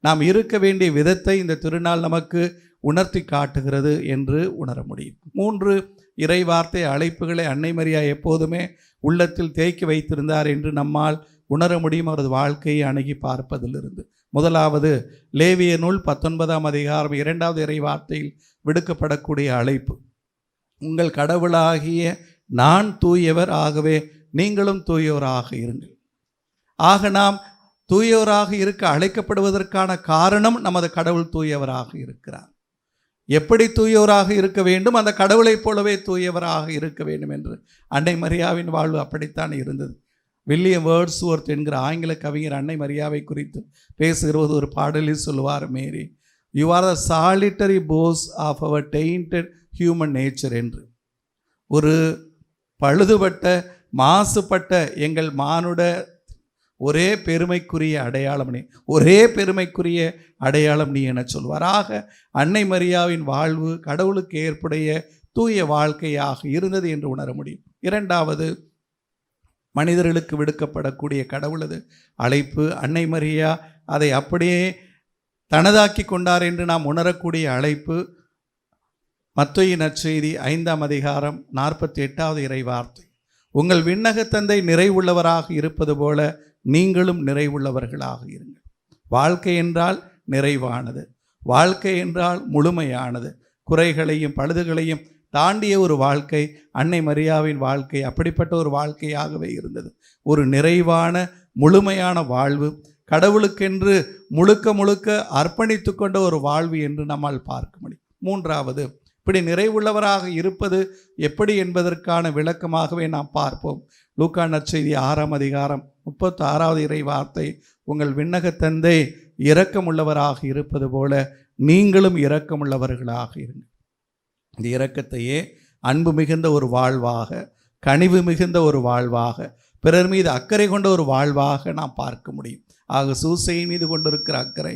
நாம் இருக்க வேண்டிய விதத்தை இந்த திருநாள் நமக்கு உணர்த்தி காட்டுகிறது என்று உணர முடியும். 3 இறைவார்த்தை அழைப்புகளை அன்னை மரியா எப்போதுமே உள்ளத்தில் தேக்கி வைத்திருந்தார் என்று நம்மால் உணர முடியும் அவரது வாழ்க்கையை அணுகி பார்ப்பதிலிருந்து. முதலாவது, லேவிய நூல் 19ஆம் அதிகாரம் 2வது இறைவார்த்தையில் விடுக்கப்படக்கூடிய அழைப்பு, உங்கள் கடவுளாகிய நான் தூயவர், ஆகவே நீங்களும் தூயவராக இருங்கள். ஆக நாம் தூயவராக இருக்க அழைக்கப்படுவதற்கான காரணம் நமது கடவுள் தூயவராக இருக்கிறார். எப்படி தூயவராக இருக்க வேண்டும்? அந்த கடவுளைப் போலவே தூயவராக இருக்க வேண்டும் என்று அன்னை மரியாவின் வாழ்வு அப்படித்தான் இருந்தது. வில்லியம் வேர்ட்ஸ்வொர்த் என்கிற ஆங்கில கவிஞர் அன்னை மரியாவை குறித்து பேசுகிறது ஒரு பாடலில் சொல்லுவார், Mary you are the solitary boast of our tainted human nature என்று. ஒரு பழுதுபட்ட மாசுபட்ட எங்கள் மானுட ஒரே பெருமைக்குரிய அடையாளம் நீ, ஒரே பெருமைக்குரிய அடையாளம் நீ என சொல்வார். ஆக அன்னை மரியாவின் வாழ்வு கடவுளுக்கு ஏற்புடைய தூய வாழ்க்கையாக இருந்தது என்று உணர முடியும். இரண்டாவது, மனிதர்களுக்கு விடுக்கப்படக்கூடிய கடவுளது அழைப்பு. அன்னை மரியா அதை அப்படியே தனதாக்கி கொண்டார் என்று நாம் உணரக்கூடிய அழைப்பு. மத்தேயு நற்செய்தி 5ஆம் அதிகாரம் 48வது இறை வார்த்தை, உங்கள் விண்ணக தந்தை நிறைவுள்ளவராக இருப்பது போல நீங்களும் நிறைவுள்ளவர்களாக இருங்கள். வாழ்க்கை என்றால் நிறைவானது, வாழ்க்கை என்றால் முழுமையானது, குறைகளையும் பழுதுகளையும் தாண்டிய ஒரு வாழ்க்கை அன்னை மரியாவின் வாழ்க்கை அப்படிப்பட்ட ஒரு வாழ்க்கையாகவே இருந்தது. ஒரு நிறைவான முழுமையான வாழ்வு, கடவுளுக்கென்று முழுக்க முழுக்க அர்ப்பணித்து கொண்ட ஒரு வாழ்வு என்று நம்மால் பார்க்க முடியும். மூன்றாவது, இப்படி நிறைவுள்ளவராக இருப்பது எப்படி என்பதற்கான விளக்கமாகவே நாம் பார்ப்போம். லூக்கா நற்செய்தி 6ஆம் அதிகாரம் 36வது இறை வார்த்தை, உங்கள் விண்ணக தந்தை இரக்கமுள்ளவராக இருப்பது போல நீங்களும் இரக்கமுள்ளவர்களாக இருங்கள். இந்த இரக்கத்தையே அன்பு மிகுந்த ஒரு வாழ்வாக, கனிவு மிகுந்த ஒரு வாழ்வாக, பிறர் மீது அக்கறை கொண்ட ஒரு வாழ்வாக நாம் பார்க்க முடியும். ஆக சூசையின் மீது கொண்டிருக்கிற அக்கறை,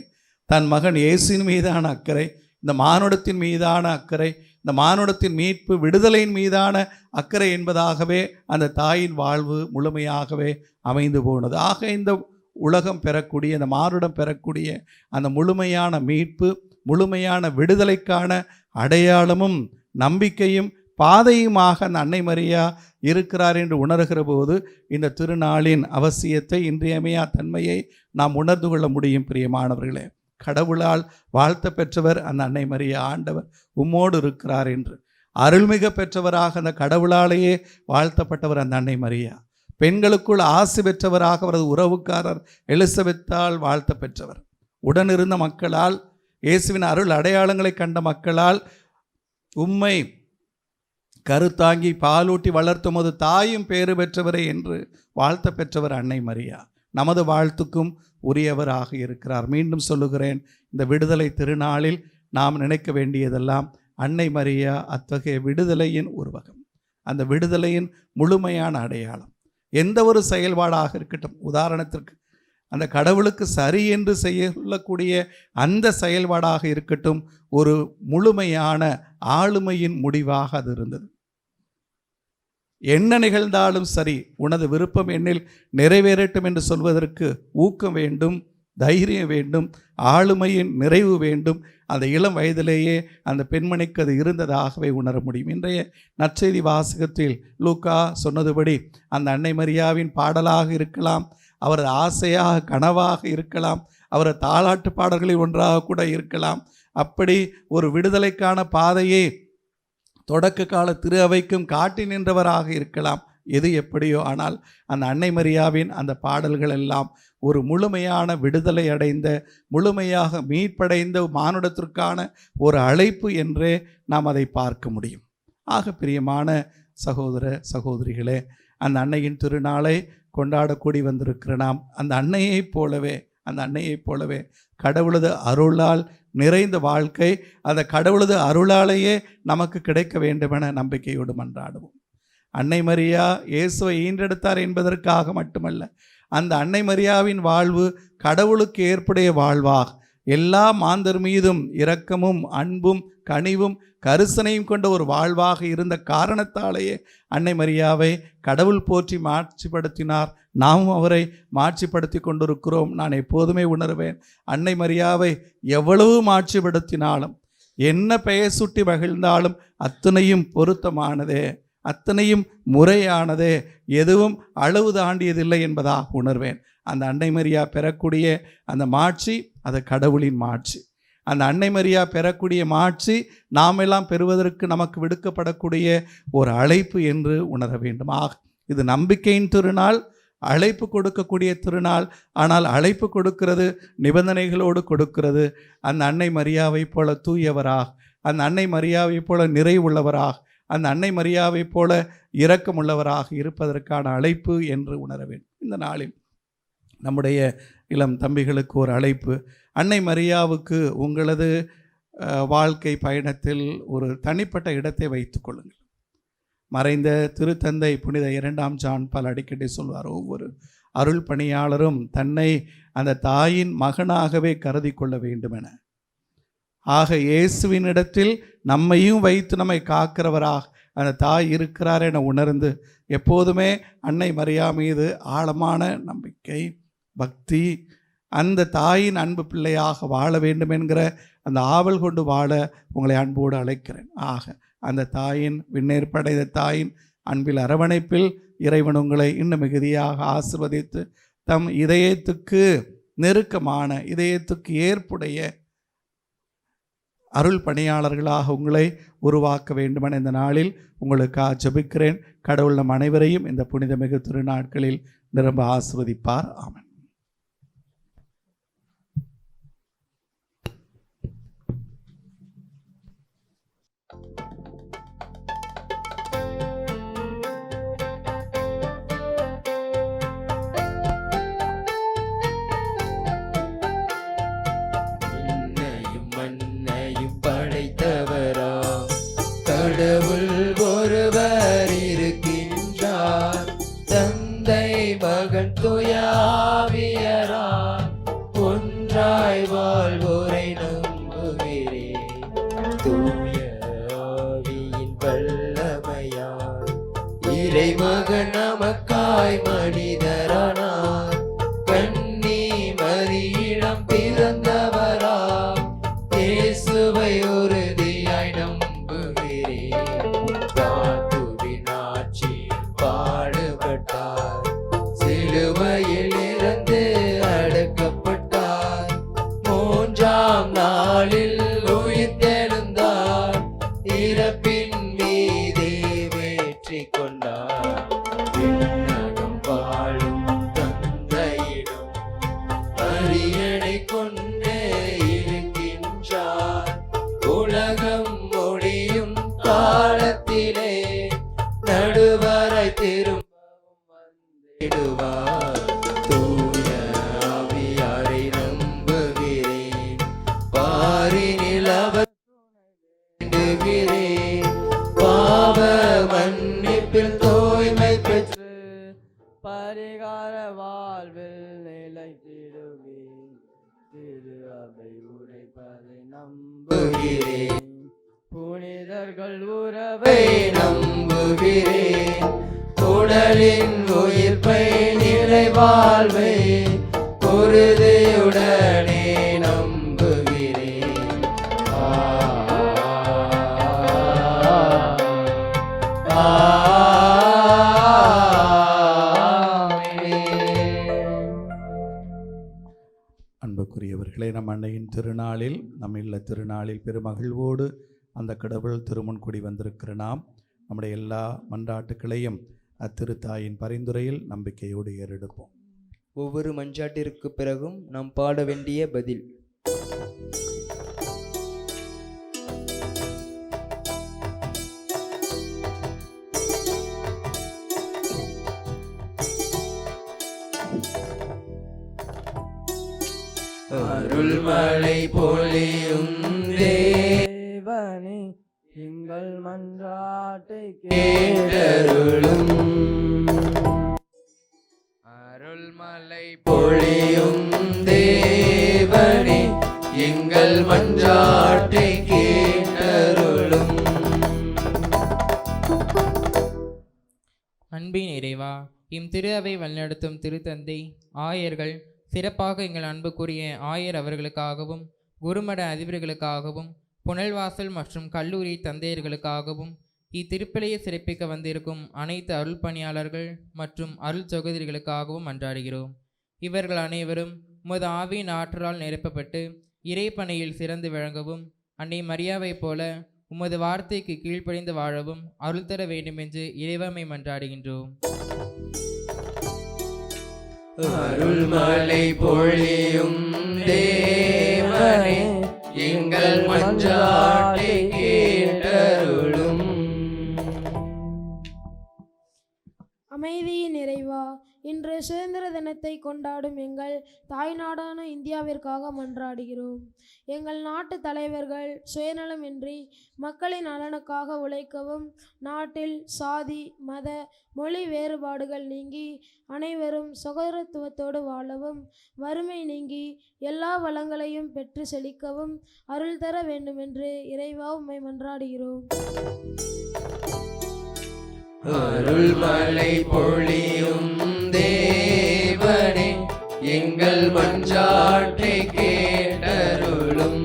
தன் மகன் இயேசுவின் மீதான அக்கறை, இந்த மானுடத்தின் மீதான அக்கறை, இந்த மானுடத்தின் மீட்பு விடுதலையின் மீதான அக்கறை என்பதாகவே அந்த தாயின் வாழ்வு முழுமையாகவே அமைந்து போனது. ஆக இந்த உலகம் பெறக்கூடிய, இந்த மானுடம் பெறக்கூடிய அந்த முழுமையான மீட்பு, முழுமையான விடுதலைக்கான அடையாளமும் நம்பிக்கையும் பாதையுமாக அந்த அன்னை மரியா இருக்கிறார் என்று உணர்கிற போது இந்த திருநாளின் அவசியத்தை, இன்றியமையா தன்மையை நாம் உணர்ந்து கொள்ள முடியும். பிரியமானவர்களே, கடவுளால் வாழ்த்த பெற்றவர் அந்த அன்னை மரியா. ஆண்டவர் உம்மோடு இருக்கிறார் என்று அருள்மிக பெற்றவராக அந்த கடவுளாலேயே வாழ்த்தப்பட்டவர் அந்த அன்னை மரியா. பெண்களுக்குள் ஆசி பெற்றவராக அவரது உறவுக்காரர் எலிசபெத்தால் வாழ்த்த பெற்றவர். உடனிருந்த மக்களால், இயேசுவின் அருள் அடையாளங்களை கண்ட மக்களால் உம்மை கருத்தாங்கி பாலூட்டி வளர்த்தும் போது தாயும் பேறு பெற்றவரே என்று வாழ்த்த பெற்றவர் அன்னை மரியா. நமது வாழ்த்துக்கும் உரியவராக இருக்கிறார். மீண்டும் சொல்லுகிறேன், இந்த விடுதலை திருநாளில் நாம் நினைக்க வேண்டியதெல்லாம் அன்னை மரியா அத்தகைய விடுதலையின் உருவகம், அந்த விடுதலையின் முழுமையான அடையாளம். எந்த ஒரு செயல்பாடாக இருக்கட்டும், உதாரணத்திற்கு அந்த கடவுளுக்கு சரி என்று செய்யக்கூடிய அந்த செயல்பாடாக இருக்கட்டும், ஒரு முழுமையான ஆளுமையின் முடிவாக அது இருந்தது. என்ன நிகழ்ந்தாலும் சரி, உனது விருப்பம் என்னில் நிறைவேறட்டும் என்று சொல்வதற்கு ஊக்கம் வேண்டும், தைரியம் வேண்டும், ஆளுமையின் நிறைவு வேண்டும். அந்த இளம் வயதிலேயே அந்த பெண்மணிக்கு அது இருந்ததாகவே உணர முடியும். இன்றைய நற்செய்தி வாசகத்தில் லூக்கா சொன்னதுபடி அந்த அன்னை மரியாவின் பாடலாக இருக்கலாம், அவரது ஆசையாக கனவாக இருக்கலாம், அவரது தாலாட்டு பாடல்களில் ஒன்றாக கூட இருக்கலாம். அப்படி ஒரு விடுதலைக்கான பாதையை தொடக்க கால திரு அவைக்கும் காட்டி நின்றவராக இருக்கலாம். எது எப்படியோ, ஆனால் அந்த அன்னை மரியாவின் அந்த பாடல்கள் எல்லாம் ஒரு முழுமையான விடுதலை அடைந்த, முழுமையாக மீட்படைந்த மானுடத்திற்கான ஒரு அழைப்பு என்றே நாம் அதை பார்க்க முடியும். ஆக பிரியமான சகோதர சகோதரிகளே, அந்த அன்னையின் திருநாளை கொண்டாடக்கூடி வந்திருக்கிற நாம் அந்த அன்னையைப் போலவே கடவுளது அருளால் நிறைந்த வாழ்க்கை, அந்த கடவுளது அருளாலேயே நமக்கு கிடைக்க வேண்டுமென நம்பிக்கையோடு மன்றாடுவோம். அன்னை மரியா இயேசுவை ஈன்றெடுத்தார் என்பதற்காக மட்டுமல்ல, அந்த அன்னை மரியாவின் வாழ்வு கடவுளுக்கு ஏற்புடைய வாழ்வாக, எல்லா மாந்தர் மீதும் இரக்கமும் அன்பும் கனிவும் கருசனையும் கொண்ட ஒரு வாழ்வாக இருந்த காரணத்தாலேயே அன்னை மரியாவை கடவுள் போற்றி மாட்சிப்படுத்தினார். நாமும் அவரை மாட்சிப்படுத்தி கொண்டிருக்கிறோம். நான் எப்போதுமே உணர்வேன், அன்னை மரியாவை எவ்வளவு மாட்சிப்படுத்தினாலும், என்ன பெயர் சுட்டி மகிழ்ந்தாலும் அத்தனையும் பொருத்தமானதே, அத்தனையும் முறையானதே, எதுவும் அளவு தாண்டியதில்லை என்பதாக உணர்வேன். அந்த அன்னை மரியா பெறக்கூடிய அந்த மாட்சி அது கடவுளின் மாட்சி. அந்த அன்னை மரியா பெறக்கூடிய மாட்சி நாமெல்லாம் பெறுவதற்கு நமக்கு விடுக்கப்படக்கூடிய ஒரு அழைப்பு என்று உணர வேண்டும். இது நம்பிக்கையின் திருநாள், அழைப்பு கொடுக்கக்கூடிய திருநாள். ஆனால் அழைப்பு கொடுக்கிறது, நிபந்தனைகளோடு கொடுக்கிறது. அந்த அன்னை மரியாவை போல தூயவராக, அந்த அன்னை மரியாவை போல நிறைவுள்ளவராக, அந்த அன்னை மரியாவைப் போல இரக்கமுள்ளவராக இருப்பதற்கான அழைப்பு என்று உணர வேண்டும். இந்த நாளில் நம்முடைய இளம் தம்பிகளுக்கு ஒரு அழைப்பு. அன்னை மரியாவுக்கு உங்களது வாழ்க்கை பயணத்தில் ஒரு தனிப்பட்ட இடத்தை வைத்துக் கொள்ளுங்கள். மறைந்த திருத்தந்தை புனித 2ஆம் ஜான் பால் அடிக்கடி சொல்வார், ஒவ்வொரு அருள் பணியாளரும் தன்னை அந்த தாயின் மகனாகவே கருதி கொள்ள வேண்டும் என. ஆக இயேசுவினிடத்தில் நம்மையும் வைத்து நம்மை காக்கிறவராக அந்த தாய் இருக்கிறார் என உணர்ந்து எப்போதுமே அன்னை மரியா மீது ஆழமான நம்பிக்கை, பக்தி, அந்த தாயின் அன்பு பிள்ளையாக வாழ வேண்டும் என்கிற அந்த ஆவல் கொண்டு வாழ உங்களை அன்போடு அழைக்கிறேன். ஆக அந்த தாயின் விண்ணேற்படைந்த தாயின் அன்பில் அரவணைப்பில் இறைவன் உங்களை இன்னும் மிகுதியாக ஆசிர்வதித்து தம் இதயத்துக்கு நெருக்கமான, இதயத்துக்கு ஏற்புடைய அருள் பணியாளர்களாக உங்களை உருவாக்க வேண்டுமென இந்த நாளில் உங்களுக்காக ஜெபிக்கிறேன். கடவுள் நம் அனைவரையும் இந்த புனிதமிகு திருநாட்களில் நிரம்ப ஆசிர்வதிப்பார். ஆமென். கடவுள் ஒருவர் இருக்கின்றார், தந்தை மகன் தூய ஆவியராய் ஒன்றாய் வாழ்வோரை நம்புகிறேன். தூய ஆவியின் வல்லமையால் இறைமகன் நமக்காய் மனிதரானார். கன்னி மரியிடம் பிறந்தவராம் இயேசுவை உறுதியாய் நம்புகிறேன். தாத்துவின் ஆட்சியில் பாடுபட்டார், சிலுவையில் இருந்து அடக்கப்பட்டார், 3ஆம் நாளில் உயிர்த்தெழுந்தார், இறப்பின் மீதே வெற்றி கொண்டார். விண்ணகம் வாழும் தந்தையிடம் அரியணை கொண்டே இருக்கின்றார். உலகம் முடியும் காலத்திலே நடுவரை திரும்பவும் வந்திடுவார். தூய ஆவியாரை நம்புகிறேன், பாரினில் அவர் வேண்டுகிறேன். பாவ மன்னிப்பில் தூய்மை பெற்று பரிகார வாழ்வில் நிலைத்திடுவேன். திரு அவை உரைப்பதை நம்புகிறேன், புனிதர்கள் உறவை நம்புகிறேன். உடலின் உயிர்ப்பை நிலை வாழ்வை உறுதியுடனே நம்புகிறேன். அன்புக்குரியவர்களே, நம் அன்னையின் திருநாளில், நம் இல்ல திருநாளில் பெருமகிழ்வோடு அந்த கடவுள் திருமுன் கூடி வந்திருக்கிற நாம் நம்முடைய எல்லா மன்றாட்டுக்களையும் அத்திருத்தாயின் பரிந்துரையில் நம்பிக்கையோடு ஏறெடுப்போம். ஒவ்வொரு மன்றாட்டிற்கு பிறகும் நாம் பாட வேண்டிய பதில். அருள்மழை பொழியும் தேவனே, எங்கள் மன்றாட்டை கேட்டருளும். அருள்மழை பொழியும் தேவனே, எங்கள் மன்றாட்டை கேட்டருளும். அன்பின் இறைவா, திரு அவை வழிநடத்தும் திருத்தந்தை, ஆயர்கள், சிறப்பாக எங்கள் அன்புக்குரிய ஆயர் அவர்களுக்காகவும், குருமட அதிபர்களுக்காகவும், புனல்வாசல் மற்றும் கல்லூரி தந்தையர்களுக்காகவும், இத்திருப்பலியை சிறப்பிக்க வந்திருக்கும் அனைத்து அருள் பணியாளர்கள் மற்றும் அருள் சகோதரிகளுக்காகவும் மன்றாடுகிறோம். இவர்கள் அனைவரும் உமது ஆவியின் ஆற்றலால் நிரப்பப்பட்டு இறைப்பணியில் சிறந்து விளங்கவும், அன்னை மரியாவைப் போல உமது வார்த்தைக்கு கீழ்ப்படிந்து வாழவும் அருள் தர வேண்டுமென்று இறைவமை மன்றாடுகின்றோம். அருள்மழை பொழியும் தேவனே, எங்கள் மன்றாட்டை கேட்டருளும். தினத்தை கொண்டாடும் எங்கள் தாய்நாடான இந்தியாவிற்காக மன்றாடுகிறோம். எங்கள் நாட்டு தலைவர்கள் சுயநலமின்றி மக்களின் நலனுக்காக உழைக்கவும், நாட்டில் சாதி மத மொழி வேறுபாடுகள் நீங்கி அனைவரும் சகோதரத்துவத்தோடு வாழவும், வறுமை நீங்கி எல்லா வளங்களையும் பெற்று செழிக்கவும் அருள் தர வேண்டுமென்று இறைவா உம்மை மன்றாடுகிறோம். அருள்மழை பொழியும் தேவனே, எங்கள் மன்றாட்டை கேட்டருளும்.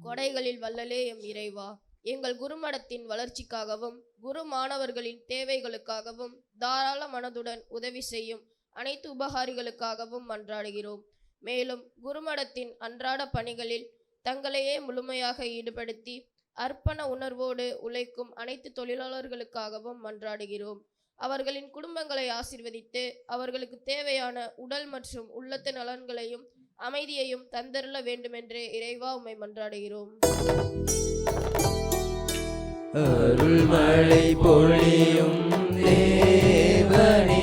கொடைகளில் வல்லலே எம் இறைவா, எங்கள் குருமடத்தின் வளர்ச்சிக்காகவும் குரு மாணவர்களின் தேவைகளுக்காகவும் தாராள மனதுடன் உதவி செய்யும் அனைத்து உபகாரிகளுக்காகவும் மன்றாடுகிறோம். மேலும் குருமடத்தின் அன்றாட பணிகளில் தங்களையே முழுமையாக ஈடுபடுத்தி அர்ப்பண உணர்வோடு உழைக்கும் அனைத்து தொழிலாளர்களுக்காகவும் மன்றாடுகிறோம். அவர்களின் குடும்பங்களை ஆசீர்வதித்து அவர்களுக்கு தேவையான உடல் மற்றும் உள்ளத்து நலன்களையும் அமைதியையும் தந்தருள வேண்டுமென்று இறைவா உம்மை மன்றாடுகிறோம். அருள்மழை பொழியும் தேவனே,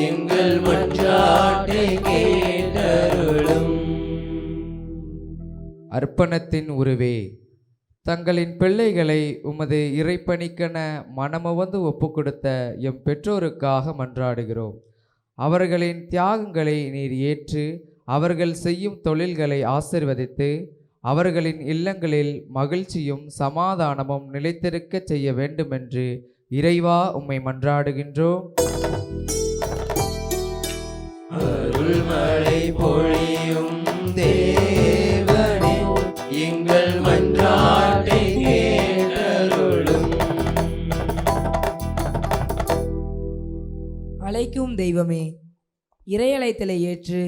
எங்கள் மன்றாட்டை கேட்டருளும். அர்ப்பணத்தின் உருவே, தங்களின் பிள்ளைகளை உமது இறைப்பணிக்கென மனமுவந்து ஒப்பு கொடுத்த எம் பெற்றோருக்காக மன்றாடுகிறோம். அவர்களின் தியாகங்களை நீர் ஏற்று அவர்கள் செய்யும் தொழில்களை ஆசீர்வதித்து அவர்களின் இல்லங்களில் மகிழ்ச்சியும் சமாதானமும் நிலைத்திருக்க செய்ய வேண்டுமென்று இறைவா உம்மை மன்றாடுகின்றோம். அருள்மழை பொழியும் தேவனே, எங்கள் மன்றாட்டை கேட்டருளும். அழைக்கும் தெய்வமே, இறையழைத்தலை ஏற்று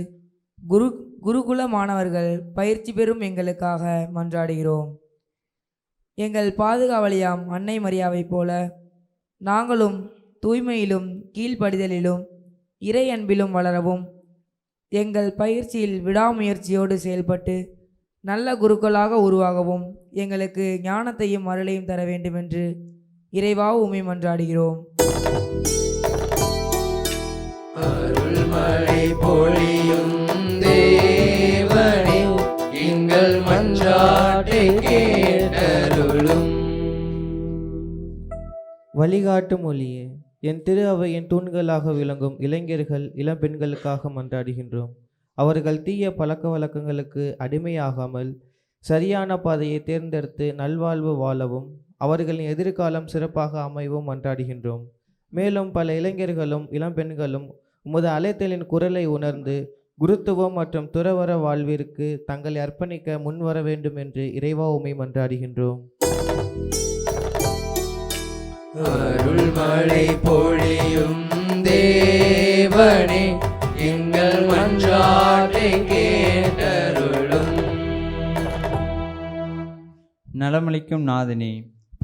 குருகுல மாணவர்கள் பயிற்சி பெறும் எங்களுக்காக மன்றாடுகிறோம். எங்கள் பாதுகாவலியாம் அன்னை மரியாவைப் போல நாங்களும் தூய்மையிலும் கீழ்ப்படிதலிலும் இறை அன்பிலும் வளரவும், எங்கள் பயிற்சியில் விடாமுயற்சியோடு செயல்பட்டு நல்ல குருக்களாக உருவாகவும் எங்களுக்கு ஞானத்தையும் அருளையும் தர வேண்டுமென்று இறைவா உம்மை மன்றாடுகிறோம். அருள்மழை பொழியும் தேவனே, எங்கள் மன்றாட்டை கேட்டருளும். வழிகாட்டும் ஒளியே, என் திரு அவையின் தூண்களாக விளங்கும் இளைஞர்கள் இளம்பெண்களுக்காக மன்றாடுகின்றோம். அவர்கள் தீய பழக்க வழக்கங்களுக்கு அடிமையாகாமல் சரியான பாதையை தேர்ந்தெடுத்து நல்வாழ்வு வாழவும் அவர்களின் எதிர்காலம் சிறப்பாக அமைவும் மன்றாடுகின்றோம். மேலும் பல இளைஞர்களும் இளம்பெண்களும் உமது அழைத்தலின் குரலை உணர்ந்து குருத்துவம் மற்றும் துறவற வாழ்விற்கு தங்களை அர்ப்பணிக்க முன்வர வேண்டும் என்று இறைவா உம்மை மன்றாடுகின்றோம். அருள்மழை பொழியும் தேவனே, எங்கள் மன்றாட்டை கேட்டருளும். நலமளிக்கும் நாதனே,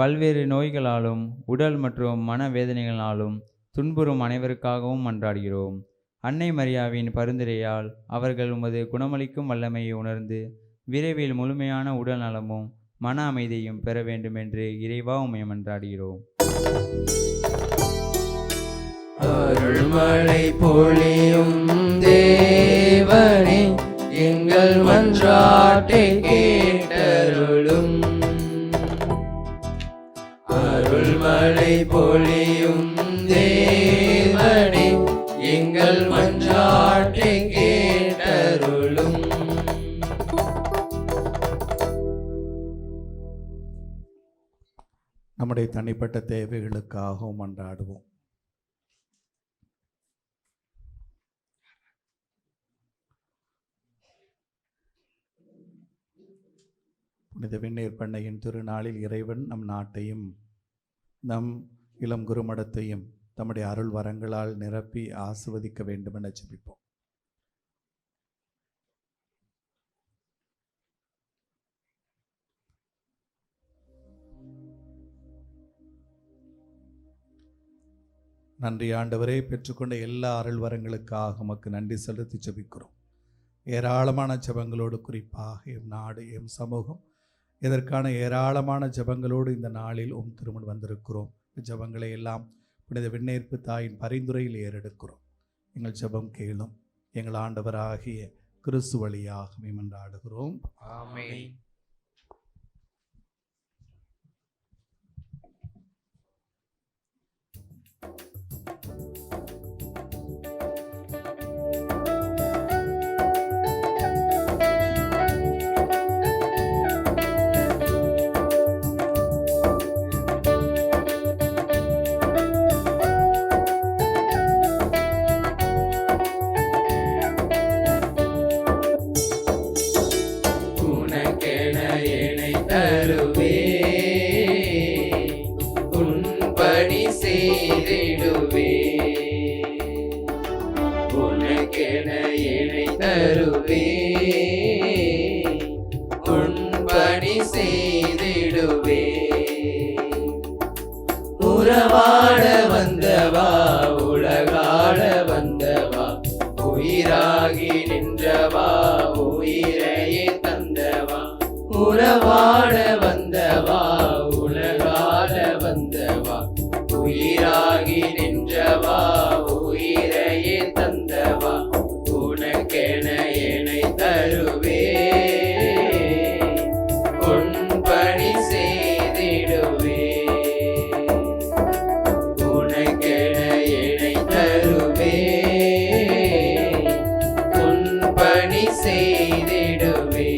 பல்வேறு நோய்களாலும் உடல் மற்றும் மனவேதனைகளாலும் துன்புறும் அனைவருக்காகவும் மன்றாடுகிறோம். அன்னை மரியாவின் பரிந்துரையால் அவர்கள் உமது குணமளிக்கும் வல்லமையை உணர்ந்து விரைவில் முழுமையான உடல் நலமும் மன அமைதியும் பெற வேண்டும் என்று இறைவா உம்மை மன்றாடுகிறோம். அருள்மழை பொழியும் தேவனே, எங்கள் மன்றாட்டை கேட்டருளும். அருள்மழை பொழியும் தேவனே, எங்கள் மன்றாட்டை கேட்டருளும். நம்முடைய தனிப்பட்ட தேவைகளுக்காகவும் மன்றாடுவோம். புனித வெந்நீர் பண்ணையின் திருநாளில் இறைவன் நம் நாட்டையும் நம் இளம் குருமடத்தையும் தம்முடைய அருள் வரங்களால் நிரப்பி ஆசிர்வதிக்க வேண்டும் என ஜெபிப்போம். நன்றி ஆண்டவரே, பெற்றுக்கொண்ட எல்லா அருள் வரங்களுக்காக உமக்கு நன்றி செலுத்தி ஜெபிக்கிறோம். ஏராளமான ஜெபங்களோடு, குறிப்பாக எம் நாடு எம் சமூகம் இதற்கான ஏராளமான ஜெபங்களோடு இந்த நாளில் திருமணம் வந்திருக்கிறோம். ஜெபங்களை எல்லாம் புனித விண்ணேற்பு தாயின் பரிந்துரையில் ஏறெடுக்கிறோம். எங்கள் ஜெபம் கேளும். எங்கள் ஆண்டவராகிய கிறிஸ்து வழியாக மன்றாடுகிறோம். ஆமென். உனக்கென என்னை தருவே, உன் பணி செய்திடுவே. உனக்கென என்னை தருவே, உன் பணி செய்திடுவே. உறவாட வந்தவா, உலகாட வந்தவா, உயிராகி நின்றவா, உயிரையே தந்தவா. உறவாட வந்தவா, உலகாட வந்தவா, உயிராகி நின்றவா, உயிரையே தந்தவா. உனக்கென என்னை தருவே, உன் பணி செய்திடுவே. உனக்கென என்னை தருவே, உன் பணி செய்திடுவே.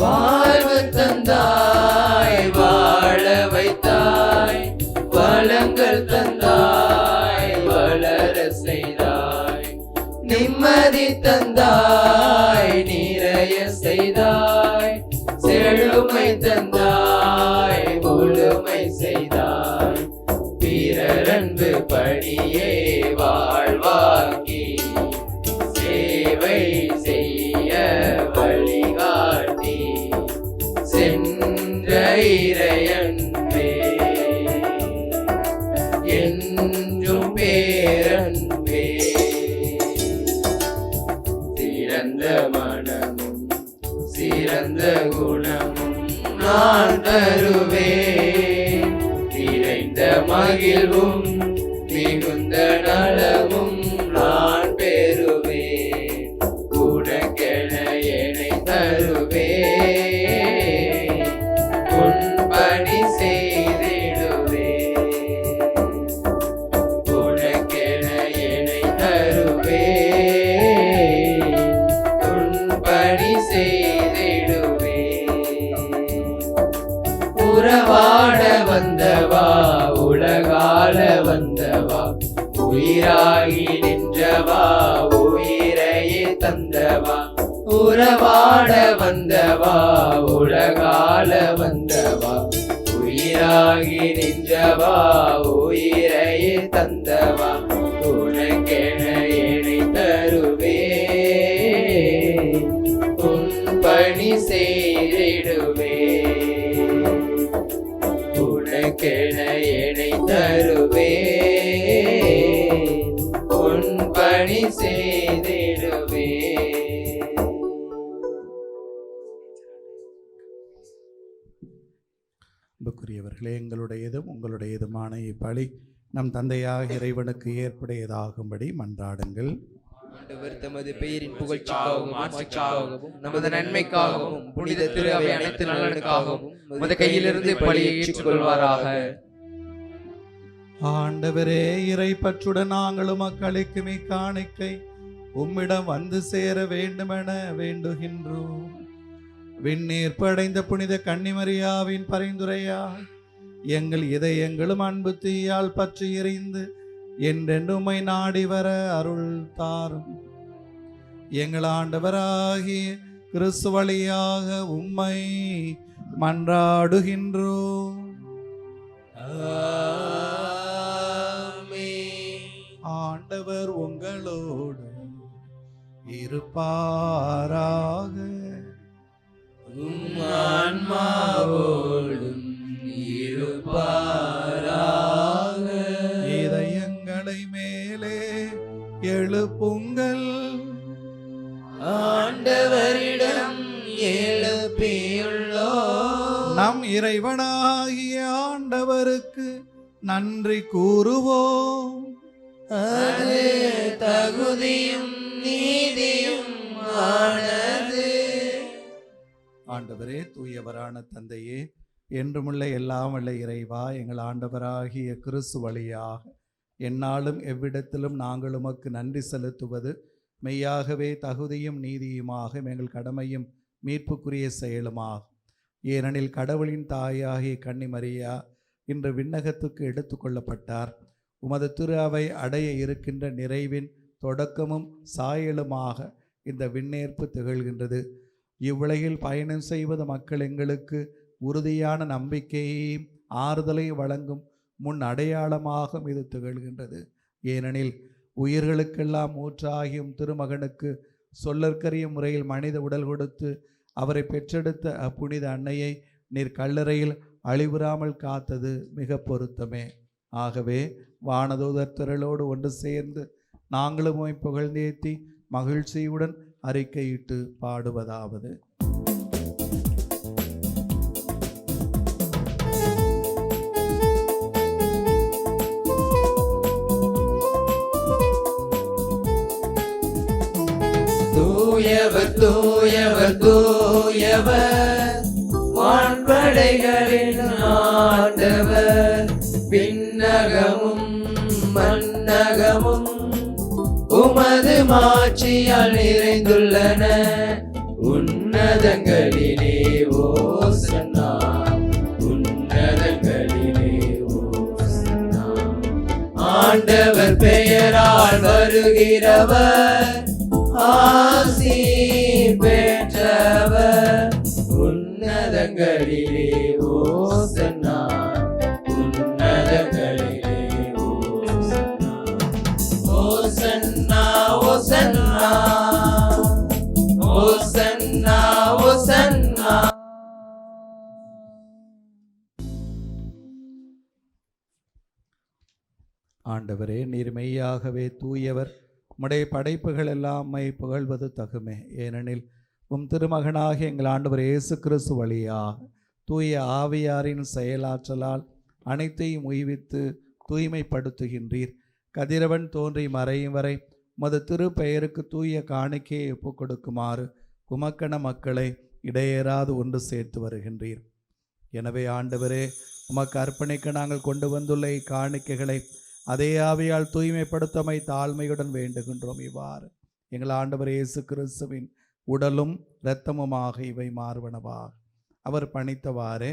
வாழ்வு தந்தாய், வாழ வைத்தாய், வளங்கள் தந்தாய், வளர செய்தாய். நிம்மதி தந்தாய், நிறைய செய்தாய். செழுமை தந்தாய், முழுமை செய்தாய். பிறரன்பு பணியே வாழ்வாக்கி, சேவை செய்ய வழிகாட்டி சென்ற இறையன்பே. என்றும் பேரன்பே. சிறந்த மனமும் சிறந்த குணமும் நான் தருவேன். நிறைந்த மகிழ்வும் மிகுந்த நலமும் நான் பெறுவேன். உனக்கென என்னை தருவேன், உன் பணி செய்திடுவேன். உனக்கென என்னை தருவேன், உன் பணி செய்திடுவேன். உறவாட வந்தவா, உலகால வந்தவா, உயிராகி நின்றவா, உயிரையே தந்தவா. உறவாட வந்தவா, உலகால வந்தவா, உயிராகி நின்றவா, உயிரையே தந்தவா. உனக்கென என்னை தருவேன், உன் பணி செய்திடுவேன். உனக்கென என்னை தருவேன், உன் பணி செய்திடுவேன். அன்புக்குரியவர்களே, எங்களுடையதும் உங்களுடையதுமான இப்பலி நம் தந்தையாக இறைவனுக்கு ஏற்புடையதாகும்படி மன்றாடுங்கள். ஆண்டவர் தமது பெயரின் புகழ்ச்சிக்காகவும் ஆட்சிக்காகவும் நமது நன்மைக்காகவும் புனித திரு அவை அனைத்து நலனுக்காகவும் உமது கையிலிருந்து பலியை ஏற்றுக்கொள்வாராக. ஆண்டவரே, இறை பற்றுடன் நாங்களும் மக்களுக்கு காணிக்கை உம்மிடம் வந்து சேர வேண்டுமென வேண்டுகின்றோம். விண்ணீர் படைந்த புனித கன்னிமரியாவின் பரிந்துரையால் எங்கள் இதயங்களும் அன்பு தீயால் பற்றி எறிந்து என்றென்று உம்மை நாடி வர அருள் தாரும். எங்கள் ஆண்டவராகிய கிறிஸ்து வழியாக உம்மை மன்றாடுகின்றோம். ஆண்டவர் உங்களோடு இருப்பாராக. ஆன்மாவோடு எழுப்புங்கள். ஆண்டவரிடம் எழுப்பியுள்ளோம். நம் இறைவனாகிய ஆண்டவருக்கு நன்றி கூறுவோம். அது தகுதியும் நீதியும் ஆனது. ஆண்டவரே, தூயவரான தந்தையே, என்றுமுள்ள எல்லாம் வல்ல இறைவா, எங்கள் ஆண்டவராகிய கிறிஸ்து வழியாக எந்நாளும் எவ்விடத்திலும் நாங்கள் உமக்கு நன்றி செலுத்துவது மெய்யாகவே தகுதியும் நீதியுமாக எங்கள் கடமையும் மீட்புக்குரிய செயலுமாகும். ஏனெனில் கடவுளின் தாயாகிய கன்னிமரியா இன்று விண்ணகத்துக்கு எடுத்து கொள்ளப்பட்டார். உமது திரு அவை அடைய இருக்கின்ற நிறைவின் தொடக்கமும் சாயலுமாக இந்த விண்ணேற்பு திகழ்கின்றது. இவ்வுலகில் பயணம் செய்வது மக்கள் எங்களுக்கு உறுதியான நம்பிக்கையையும் ஆறுதலை வழங்கும் முன் அடையாளமாக இது திகழ்கின்றது. ஏனெனில் உயிர்களுக்கெல்லாம் ஊற்றாகியும் திருமகனுக்கு சொல்லற்கரிய முறையில் மனித உடல் கொடுத்து அவரை பெற்றெடுத்த அப்புனித அன்னையை நீர் கல்லறையில் அழிவுறாமல் காத்தது மிக பொருத்தமே. ஆகவே வானதூதர் திரளோடு ஒன்று சேர்ந்து நாங்களும் புகழ்ந்தேத்தி மகிழ்ச்சியுடன் அறிக்கையிட்டு பாடுவதாவது: தூயவர் தூயவர் தூயவர் வான்படைகளின் ஆண்டவர். விண்ணகமும் மன்னகமும் உமது மாட்சியால் நிறைந்துள்ளன. உன்னதங்களிலே ஓசன்னா, உன்னதங்களிலே ஓசன்னா. ஆண்டவர் பெயரால் வருகிறவர் ஆசி பெற்றவர். உன்னதங்களிலே ஓசன்னா, உன்னதங்களிலே ஓசன்னா. ஓசன்னா ஓசன்னா ஓசன்னா ஓசன்னா. ஆண்டவரே, நீர் மெய்யாகவே தூயவர். உம்முடைய படைப்புகள் எல்லாம் புகழ்வது தகுமே. ஏனெனில் உம் திருமகனாக எங்கள் ஆண்டவர் இயேசு கிறிஸ்து வழியாக தூய ஆவியாரின் செயலாற்றலால் அனைத்தையும் உய்வித்து தூய்மைப்படுத்துகின்றீர். கதிரவன் தோன்றி மறையும் வரை உமது திருப்பெயருக்கு தூய காணிக்கையை ஒப்புக் கொடுக்குமாறு உமக்கென மக்களை இடையேறாது ஒன்று சேர்த்து வருகின்றீர். எனவே ஆண்டவரே, உமக்கு அர்ப்பணிக்க நாங்கள் கொண்டு வந்துள்ள இக்காணிக்கைகளை அதே ஆவியால் தூய்மைப்படுத்தமை தாழ்மையுடன் வேண்டுகின்றோம். இவ்வாறு எங்கள் ஆண்டவர் இயேசு கிறிஸ்துவின் உடலும் இரத்தமுமாக இவை மாறுவனவாக அவர் பணித்தவாறே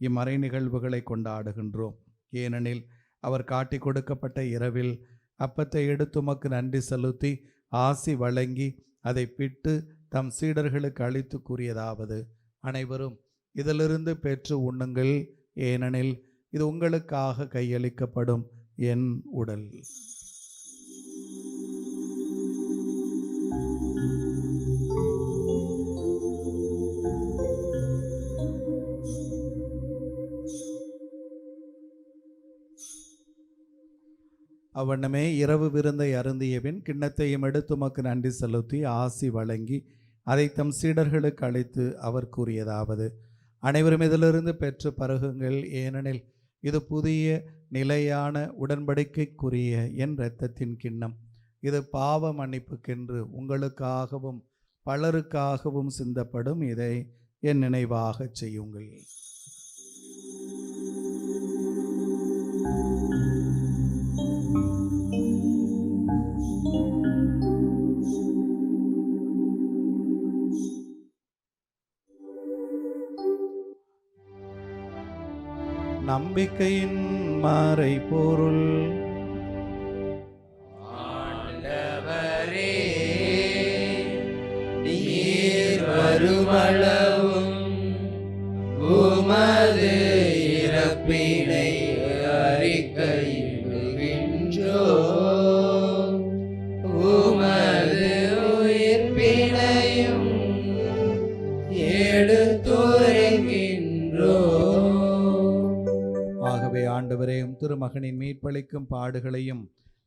இம்மறை நிகழ்வுகளை கொண்டாடுகின்றோம். ஏனெனில் அவர் காட்டி கொடுக்கப்பட்ட இரவில் அப்பத்தை எடுத்து உமக்கு நன்றி செலுத்தி ஆசி வழங்கி அதை பிட்டு தம் சீடர்களுக்கு அளித்து கூறியதாவது: அனைவரும் இதிலிருந்து பெற்று உண்ணுங்கள், ஏனெனில் இது உங்களுக்காக கையளிக்கப்படும் என் உடல். அவ்வண்ணமே இரவு விருந்தை அருந்தியபின் கிண்ணத்தையும் எடுத்து உமக்கு நன்றி செலுத்தி ஆசி வழங்கி அதை தம் சீடர்களுக்கு அளித்து அவர் கூறியதாவது: அனைவரும் இதிலிருந்து பெற்று பருகுங்கள், ஏனெனில் இது புதிய நிலையான உடன்படிக்கைக்குரிய என் இரத்தத்தின் கிண்ணம். இது பாவ மன்னிப்புக்கென்று உங்களுக்காகவும் பலருக்காகவும் சிந்தப்படும். இதை என் நினைவாக செய்யுங்கள். நம்பிக்கையின் மறை பொருள். ஆண்டவரே, நீர் வருமளவும் உமது இறப்பினை அறிக்கையிடுகின்றோம். உமது உயிர்ப்பினையும் எடுத்துரைக்கின்றோம். ஆகவே ஆண்டவரே, திருமகனின் மீட்பளிக்கும் பாடுகளையும்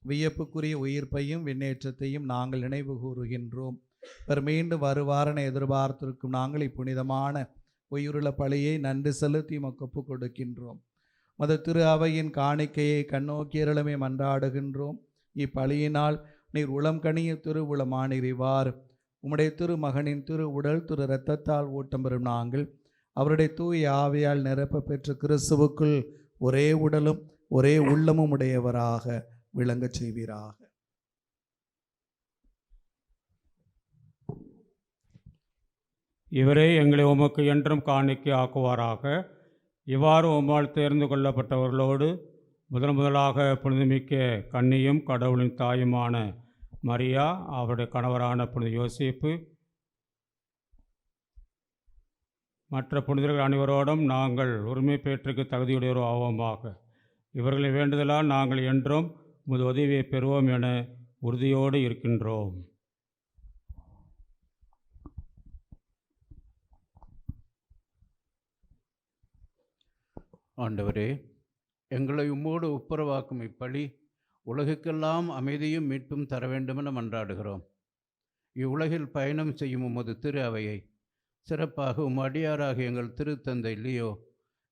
வியப்புக்குரிய உயிர்ப்பையும் விண்ணேற்றத்தையும் நாங்கள் நினைவு கூறுகின்றோம். மீண்டும் வருவாரனை எதிர்பார்த்திருக்கும் நாங்கள் இப்புனிதமான உயிருள்ள பலியை நன்றி செலுத்தி ஒப்பு கொடுக்கின்றோம். மத திரு அவையின் காணிக்கையை கண்ணோக்கியரளமே மன்றாடுகின்றோம். இப்பலியினால் நீர் உளம் கனிய திருவுளமானிறிவார். உம்முடைய திருமகனின் திரு உடல் திரு இரத்தத்தால் ஊட்டம் பெறும் நாங்கள் அவருடைய தூய ஆவியால் நிரப்ப பெற்ற கிறிஸ்துவுக்குள் ஒரே உடலும் ஒரே உள்ளமும் உடையவராக விளங்கச் செய்வீராக. இவரே எங்களை உமக்கு என்றும் காணிக்கை ஆக்குவாராக. இவ்வாறு உம்மால் தேர்ந்து கொள்ளப்பட்டவர்களோடு முதலாக புனிதமிக்க கன்னியும் கடவுளின் தாயுமான மரியா, அவருடைய கணவரான புனித யோசேப்பு, மற்ற புனிதர்கள் அனைவரோடும் நாங்கள் உரிமை பேற்றுக்கு தகுதியுடையோர் ஆவோமாக. இவர்களின் வேண்டுதலால் நாங்கள் என்றும் உமது உதவியை பெறுவோம் என உறுதியோடு இருக்கின்றோம். ஆண்டவரே, எங்களை உம்மோடு ஒப்புரவாக்கும் இப்பலி உலகுக்கெல்லாம் அமைதியும் மீட்பும் தர வேண்டுமென மன்றாடுகிறோம். இவ்வுலகில் பயணம் செய்யும் உமது திரு அவையை சிறப்பாக அடியாராக எங்கள் திருத்தந்தை லியோ,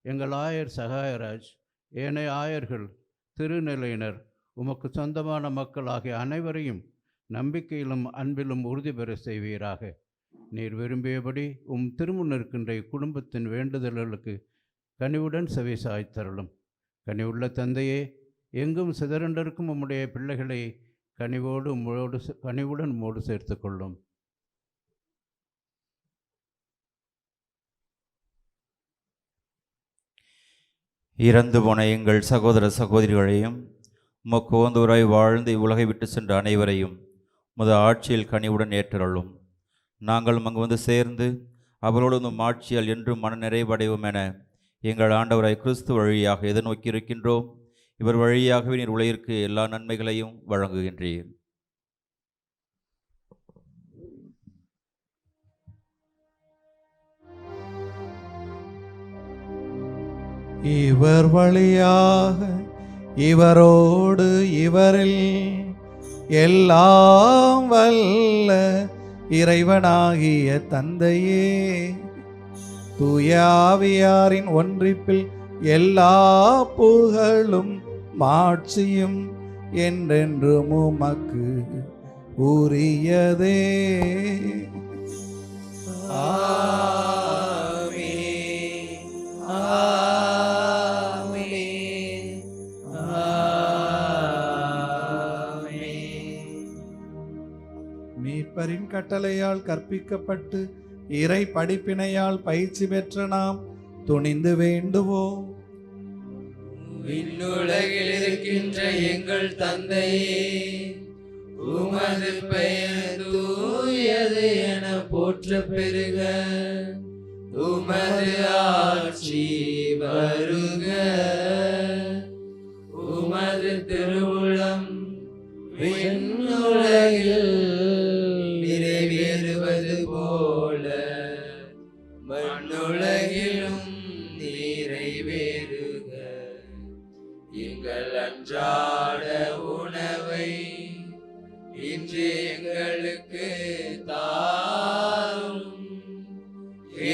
எங்கள் ஆயர் சகாயராஜ், ஏனைய ஆயர்கள், திருநிலையினர், உமக்கு சொந்தமான மக்கள் ஆகிய அனைவரையும் நம்பிக்கையிலும் அன்பிலும் உறுதி பெற செய்வீராக. நீர் விரும்பியபடி திருமுன் இருக்கின்ற குடும்பத்தின் வேண்டுதல்களுக்கு கனிவுடன் செவி சாய்த்தருளும். கனிவுள்ள தந்தையே, எங்கும் சிதறண்டிருக்கும் உம்முடைய பிள்ளைகளை கனிவுடன் உம்மோடு சேர்த்து கொள்ளும். இறந்து போன எங்கள் சகோதர சகோதரிகளையும் உமக்கு ஓந்தோராய் வாழ்ந்து இவ்வுலகை விட்டு சென்ற அனைவரையும் உமது ஆட்சியில் கனிவுடன் ஏற்றருளும். நாங்கள் அங்கு வந்து சேர்ந்து அவரோடு உம் ஆட்சியால் என்றும் மன நிறைவடைவோம் என எங்கள் ஆண்டவராய் கிறிஸ்து வழியாக எதிர்நோக்கி இருக்கின்றோம். இவர் வழியாகவே நீர் உலகிற்கு எல்லா நன்மைகளையும் வழங்குகின்றீர். இவர் வழியாக இவரோடு இவரில் எல்லாம் வல்ல இறைவனாகிய தந்தையே, தூய ஆவியாரின் ஒன்றிப்பில் எல்லா புகழும் மாட்சியும் என்றென்றும் உமக்கு உரியதே. மீட்பரின் கட்டளையால் கற்பிக்கப்பட்டு இறை படிப்பினையால் பயிற்சி பெற்ற நாம் துணிந்து வேண்டுவோம். விண்ணுலகில் இருக்கின்ற எங்கள் தந்தையே, உமது பெயர் தூயது என போற்ற பெறுக. உமது ஆட்சி வருக. உமது திருவுளம் விண்ணுலகில் நிறைவேறுவது போல மண்ணுலகிலும் நிறைவேறுக. எங்கள் அன்றாட உணவை இன்று எங்களுக்கு தாரும்.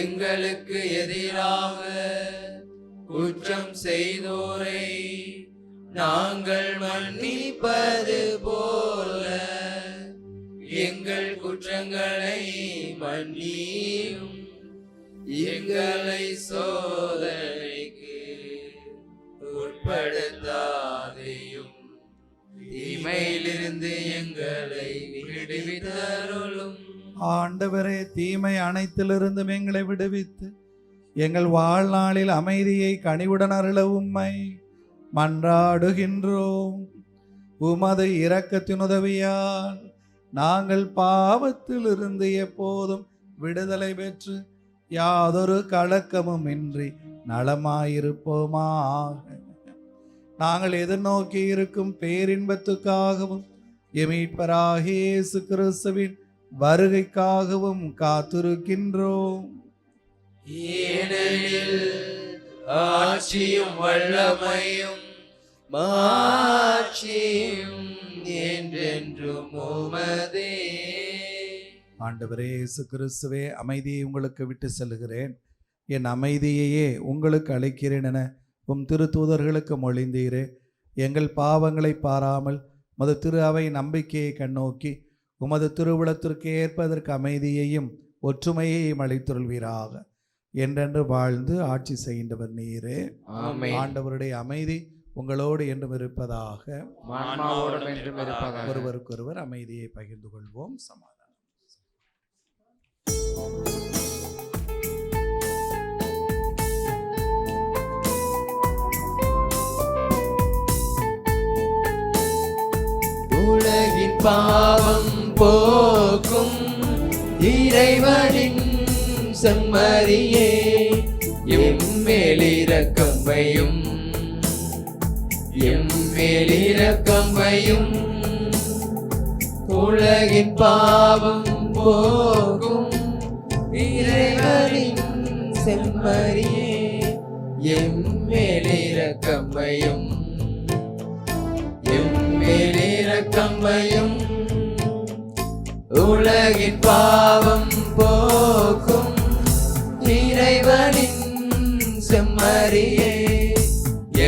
எங்களுக்கு எதிராக குற்றம் செய்தோரை நாங்கள் மன்னிப்பது போல எங்கள் குற்றங்களை மன்னியும். எங்களை சோதனைக்கு உட்படுத்தாதையும் தீமையிலிருந்து எங்களை விடுவித்தருளும். ஆண்டவரே, தீமை அனைத்திலிருந்தும் எங்களை விடுவித்து எங்கள் வாழ்நாளில் அமைதியை கனிவுடன் அருள உம்மை மன்றாடுகின்றோம். உமது இரக்கத்தின் உதவியால் நாங்கள் பாவத்திலிருந்து எப்போதும் விடுதலை பெற்று யாதொரு கலக்கமும் இன்றி நலமாயிருப்போமாக. நாங்கள் எதிர்நோக்கி இருக்கும் பேரின்பத்துக்காகவும் எமீட்பராகிய இயேசு கிறிஸ்துவின் வருகைக்காகவும் காத்திருக்கின்றோம். ஏனெனில் ஆட்சியும் வல்லமையும் மாட்சியும் என்றும் உமதே. ஆண்டவரே இயேசு கிறிஸ்துவே, அமைதியை உங்களுக்கு விட்டு செல்கிறேன், என் அமைதியையே உங்களுக்கு அளிக்கிறேன் என உம் திருத்தூதர்களுக்கு மொழிந்தீரே. எங்கள் பாவங்களை பாராமல் உமது திரு அவை நம்பிக்கையை கண்ணோக்கி உமது திருவுளத்திற்கு ஏற்பதற்கு அமைதியையும் ஒற்றுமையையும் அளித்துள்வீராக. என்றென்று வாழ்ந்து ஆட்சி செய்கின்றவர் நீரே. ஆமென். ஆண்டவருடைய அமைதி உங்களோடு என்றும் இருப்பதாக. ஆன்மாவோடும் என்றும் இருப்பதாக. ஒருவருக்கொருவர் அமைதியை பகிர்ந்து கொள்வோம். சமாதானம். உலகின் பாவம் போக்கும் இறைவனின் செம்மறியே, எம்மேலிரக்கம் வையும், எம்மேலிரக்கம் வையும். உலகின் பாவம் போக்கும் இறைவனின் செம்மறியே, எம்மேலிரக்கம் வையும், எம்மேலிரக்கம் வையும். உலகின் பாவம் போக்கும் இறைவனின் செம்மறியே,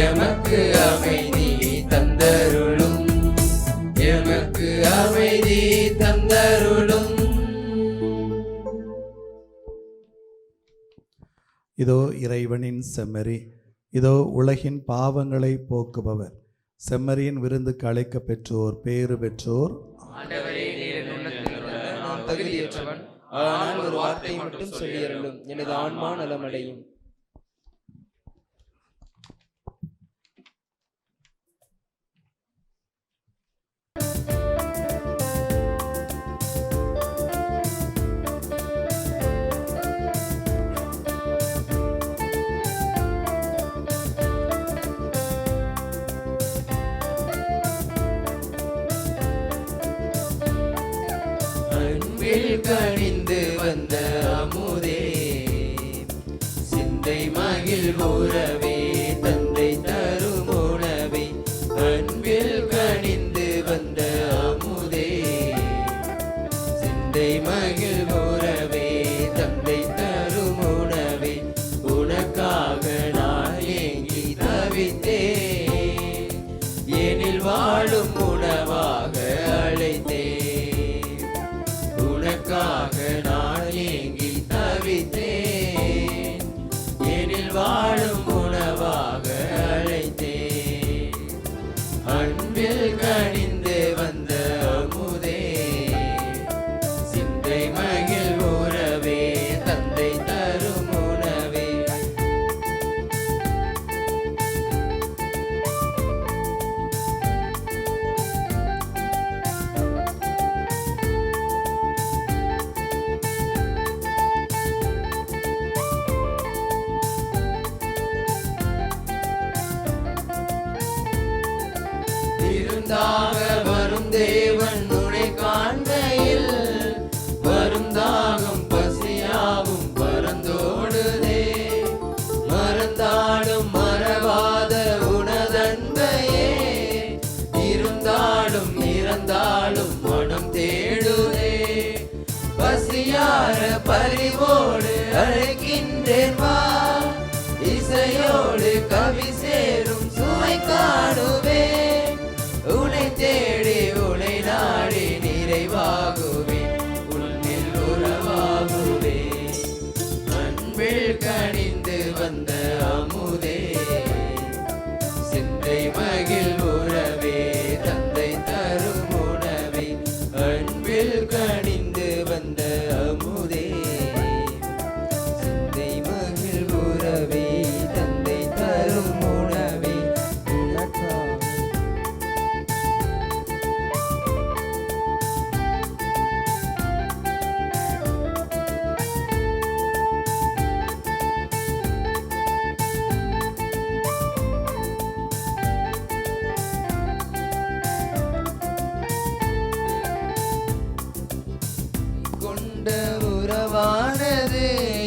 எமக்கு அமைதி தந்தருளும், எமக்கு அமைதி தந்தருளும். இதோ இறைவனின் செம்மறி, இதோ உலகின் பாவங்களை போக்குபவர். செம்மறியின் விருந்துக்கு அழைக்க பெற்றோர் பேறு பெற்றோர். ஆண்டவரே, நீர் என் உள்ளத்தில் வர நான் தகுதியற்றவன், ஆனால் ஒரு வார்த்தை மட்டும் சொல்லியருளும், எனது ஆன்மா நலமடையும். அன்பில் கனிந்து வந்த அமுதே, சிந்தை மகிழ் உறவே, தந்தை தரும் உணவே. அன்பில் கனிந்து வந்த அமுதே, சிந்தை மகிழ் உறவே, தந்தை தரும் உணவே. உனக்காக நான் ஏங்கி தவித்தேன், எனில் வாழும் உணவாக அழைத்தேன். உனக்காக நான் ஏங்கி தவித்தேன், எனில் வாழும் உணவாக அழைத்தேன். அன்பில் கனிந்து வந்த அமுதே, சிந்தை மகிழ் உறவே, தந்தை தரும் உணவே. விருந்தாக வரும் தேவன் உனை காண்கையில், வரும் தாகம் பசியாவும் பறந்தோடுதே. மறந்தாலும் மறவாத உனதன்பையே, இருந்தாலும் இறந்தாலும் மனம் தேடுதே. பசியார பரிவோடு அழைக்கின்றேன் வா, இசையோடு கவி சேரும் சுவை காணுவேன். உனை தேடி உனை நாடி நிறைவாகுவேன், உன்னில் உறவாகுவேன். அன்பில் கனிந்து வந்த அமுதே, சிந்தை மகிழ் உறவே, தந்தை தரும் உணவே. அன்பில் கனிந்து வந்த அமுதே, சிந்தை மகிழ் உறவே, தந்தை தரும் உணவே. உனக்காக கொண்ட உறவானது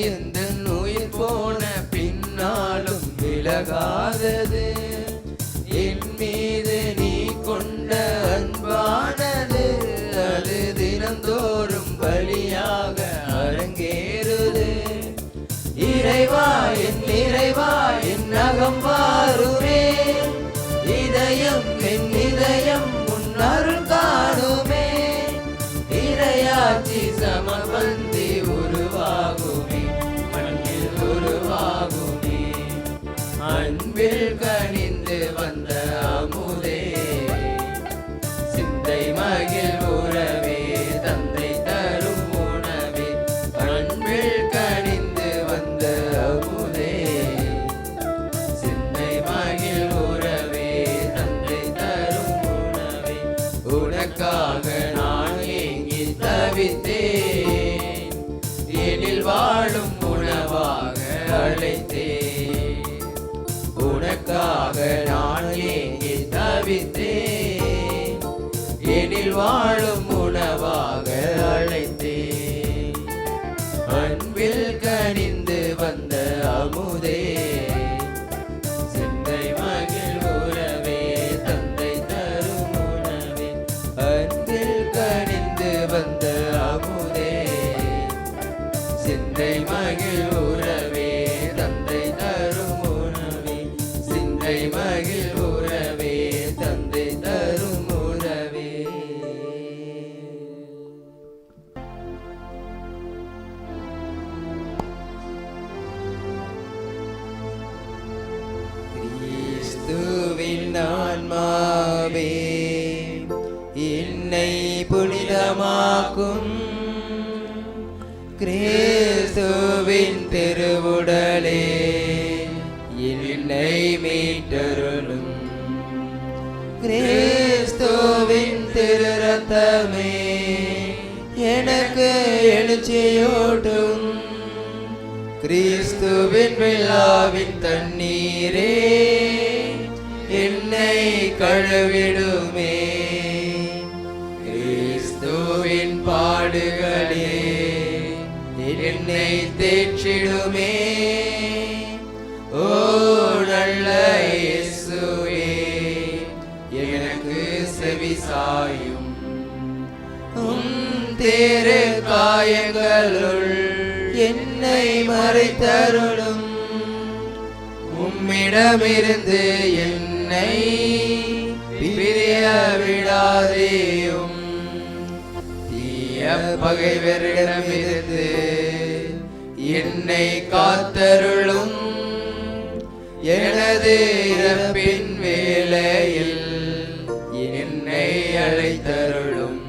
எந்த உயிர் போன பின்னாலும் விலகாதது. என் மீது நீ கொண்ட அன்பானது உன்னகம் பாருமே, இதயம் என் இதயம் உன்னருள் காணுமே, இறையாட்சி சமபந்தி உருவாகுமே, மண்ணில் உருவாகுமே. அன்பில் கனிந்து வந்த அமுதே, சிந்தை மகிழ் உறவே, தந்தை தரும் உணவே, அன்பில் கனிந்து வந்த அமுதே, சிந்தை மகிழ் உறவே, தந்தை தரும் உணவே. உனக்காக நான் ஏங்கி தவித்தேன், எனில் வாழும் உணவாக அழைத்தேன். உனக்காக நான் ஏங்கி தவித்தேன், எனில் வாழும் உணவாக அழைத்தேன். அன்பில் கனிந்து வந்த அமுதே, சிந்தை மகிழ் உறவே, தந்தை தரும் உணவே, அன்பில் கனிந்து வந்த அமுதே, சிந்தை மகிழ் உறவே, தந்தை தரும் உணவே, சிந்தை மகிழ் உறவே, தந்தை தரும் உணவே. கிறிஸ்துவின் ஆன்மாவே, என்னை புனிதமாக்கும், கிறிஸ்துவின் திருவுடலே, என்னை மீட்டருளும். கிறிஸ்துவின் திரு ரத்தமே, எனக்கு எழுச்சியூட்டும். கிறிஸ்துவின் விழாவின் தண்ணீரே, என்னை கழுவிடுமே. கிறிஸ்துவின் பாடுகளே, என்னை தேற்றிடுமே. ஓ நல்ல இயேசுவே, எனக்கு செவி சாயும். திரு காயங்களுள் என்னை மறைத்தருளும். உம்மிடமிருந்து என்னை பிரிய விடாதேயும். தீய பகைவரிடமிருந்து என்னை காத்தருளும். எனது இறப்பின் வேளையில் என்னை அழைத்தருளும்.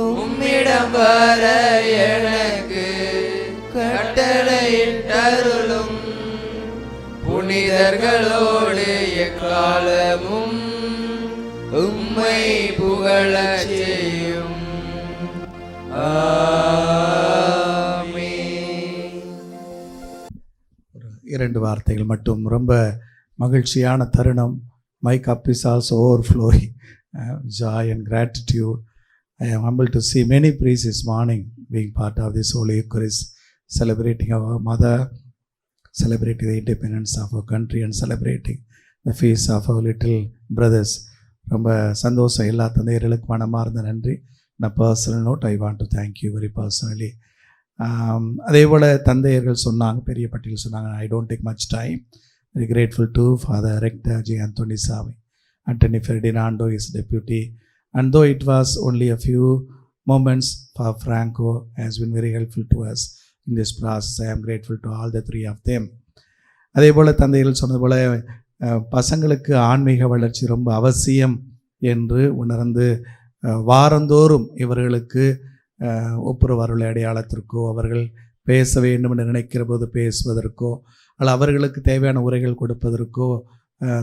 உம்மிடம் வர எனக்கு கட்டளையிட்டருளும். புனிதர்களோடு எக்காலமும் உம்மை புகழச் செய்யும். இரண்டு வார்த்தைகள் மட்டும். ரொம்ப மகிழ்ச்சியான தருணம். My cup is also overflowing joy and gratitude. I am humbled to see many priests this morning being part of this Holy Eucharist, celebrating our mother, celebrating the independence of our country and celebrating the feast of our little brothers. ரொம்ப சந்தோஷம். எல்லா தந்தையர்களுக்கு மனமார்ந்த நன்றி. நான் personal note I want to thank you very personally. அதே போல் தந்தையர்கள் சொன்னாங்க, பெரிய பட்டியல் சொன்னாங்க. I don't take much time. Very grateful to father rector G Anthony Samy, Antony Ferdinando, his deputy. And though it was only a few moments, for Franco has been very helpful to us in this process. I am grateful to all the three of them. அதே போல் தந்தைகள் சொன்னது போல் பசங்களுக்கு ஆன்மீக வளர்ச்சி ரொம்ப அவசியம் என்று உணர்ந்து வாரந்தோறும் இவர்களுக்கு ஒப்புரவு அருளை அடையாளத்திற்கோ, அவர்கள் பேச வேண்டும் என்று நினைக்கிற போது பேசுவதற்கோ, அல்ல அவர்களுக்கு தேவையான உரைகள் கொடுப்பதற்கோ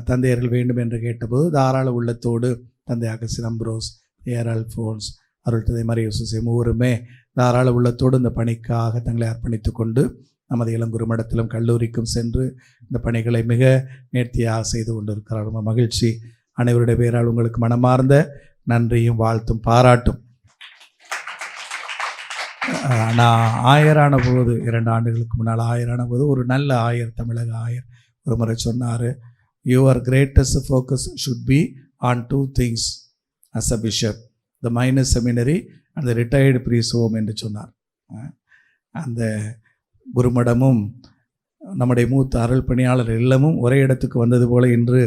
தந்தையர்கள் வேண்டும் என்று கேட்டபோது தாராள உள்ளத்தோடு தந்தை அகஸ்டின் அம்ப்ரோஸ், ஏஆர் அல்ஃபோன்ஸ், அருள் தந்தை மரிய யோசேப்பு மூவருமே தாராள உள்ளத்தோடு இந்த பணிக்காக தங்களை அர்ப்பணித்து கொண்டு நமது இளங்குருமடத்திலும் கல்லூரிக்கும் சென்று இந்த பணிகளை மிக நேர்த்தியாக செய்து கொண்டிருக்கிறார். ரொம்ப மகிழ்ச்சி. அனைவருடைய பேரால் உங்களுக்கு மனமார்ந்த நன்றியும் வாழ்த்தும் பாராட்டும். நான் ஆயரான போது 2 ஆண்டுகளுக்கு முன்னால் ஆயரான போது ஒரு நல்ல ஆயர், தமிழக ஆயர் ஒரு முறை சொன்னார், your greatest focus should be on 2 things as a bishop, the minor seminary and the retired priest home என்று சொன்னார். அந்த குருமடமும் நம்முடைய மூத்த அருள் பணியாளர் இல்லமும் ஒரே இடத்துக்கு வந்தது போல இன்று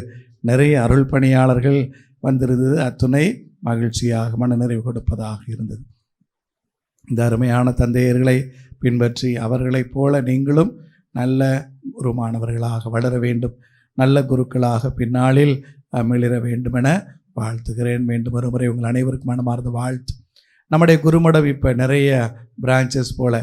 நிறைய அருள் பணியாளர்கள் வந்திருந்தது. அத்துணை மகிழ்ச்சியாக மனநிறைவு கொடுப்பதாக இருந்தது. இந்த அருமையான தந்தையர்களை பின்பற்றி அவர்களைப் போல நீங்களும் நல்ல குருமானவர்களாக வளர வேண்டும், நல்ல குருக்களாக பின்னாளில் மிளிர வேண்டுமென வாழ்த்துகிறேன். மீண்டும் ஒருமுறை உங்கள் அனைவருக்கும் மனமார்ந்த வாழ்த்து. நம்முடைய குருமடம் இப்போ நிறைய பிரான்ச்சஸ் போல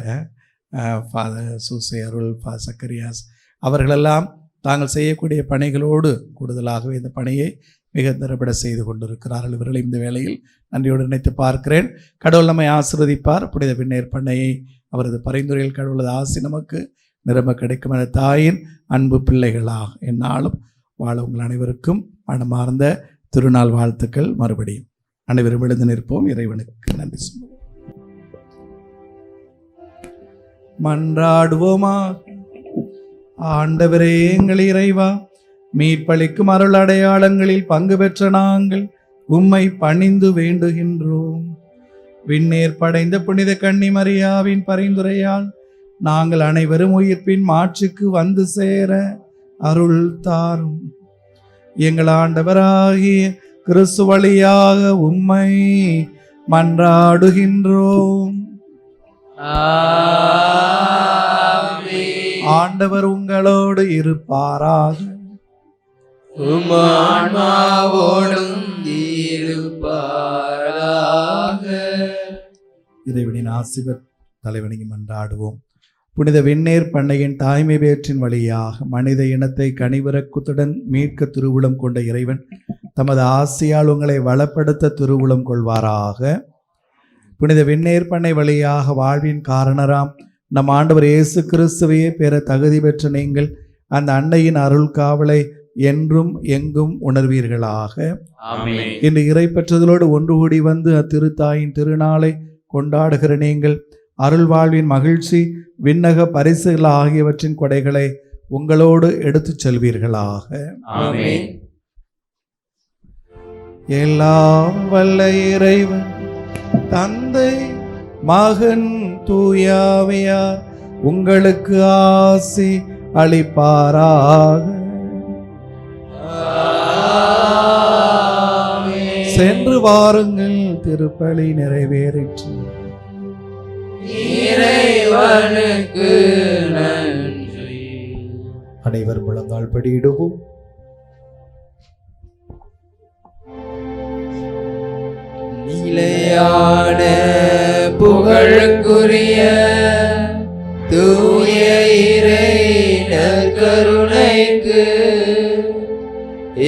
ஃபாதர் சூசை அருள், ஃபாதர் சக்கரியாஸ் அவர்களெல்லாம் தாங்கள் செய்யக்கூடிய பணிகளோடு கூடுதலாகவே இந்த பணியை மிக திறப்பட செய்து கொண்டிருக்கிறார்கள். இவர்களை இந்த வேளையில் நன்றியோடு நினைத்து பார்க்கிறேன். கடவுள் நம்மை ஆசீர்வதிப்பார். புனித விண்ணேற் பண்ணையை அவரது பரிந்துரையில் கடவுளது ஆசி நமக்கு நிரம்ப கிடைக்கும் என தாயின் அன்பு பிள்ளைகளாக என்னாலும் வாழ உங்கள் அனைவருக்கும் மனமார்ந்த திருநாள் வாழ்த்துக்கள். மறுபடியும் அனைவரும் எழுந்து நிற்போம். இறைவனுக்கு நன்றி சொல்லுவோம். மன்றாடுவோமா. ஆண்டவரே எங்கள் இறைவா, மீட்பளிக்கும் அருள் அடையாளங்களில் பங்கு பெற்ற நாங்கள் உம்மை பணிந்து வேண்டுகின்றோம். விண்ணேற் படைந்த புனித கன்னி மரியாவின் பரிந்துரையால் நாங்கள் அனைவரும் உயிர்ப்பின் மாற்றுக்கு வந்து சேர அருள் தாரும். எங்கள் ஆண்டவராகிய கிறிஸ்து வழியாக உம்மை மன்றாடுகின்றோம். ஆண்டவர் உங்களோடு இருப்பாராக. உம்மான்மாவோடும் இருப்பாராக. இறைவனின் ஆசிவர் தலைவனையும் மன்றாடுவோம். புனித விண்ணேற் பண்ணையின் தாய்மை பேற்றின் வழியாக மனித இனத்தை கனிவிறக்கத்துடன் மீட்க திருவுளம் கொண்ட இறைவன் தமது ஆசியால் உங்களை வளப்படுத்த திருவுளம் கொள்வாராக. புனித விண்ணேற் பண்ணை வழியாக வாழ்வின் காரணராம் நம் ஆண்டவர் இயேசு கிறிஸ்துவையே பெற தகுதி பெற்ற நீங்கள் அந்த அன்னையின் அருள் காவலை என்றும் எங்கும் உணர்வீர்களாக. இன்று இறை பெற்றதோடு ஒன்று கூடி வந்து அத்திருத்தாயின் திருநாளை கொண்டாடுகிற நீங்கள் அருள் வாழ்வின் மகிழ்ச்சி, விண்ணக பரிசுகள் ஆகியவற்றின் கொடைகளை உங்களோடு எடுத்துச் செல்வீர்களாக. எல்லாம் வல்ல இறைவன் தந்தை, மகன், தூயாவியார் உங்களுக்கு ஆசி அளிப்பாராக. சென்று வாருங்கள், திருப்பலி நிறைவேறிற்று. இறைவனுக்கு நன்றி. அனைவர் முழங்கால் படியிடுவோம். நிலையான புகழுக்குரிய தூய இறை நற்கருணைக்கு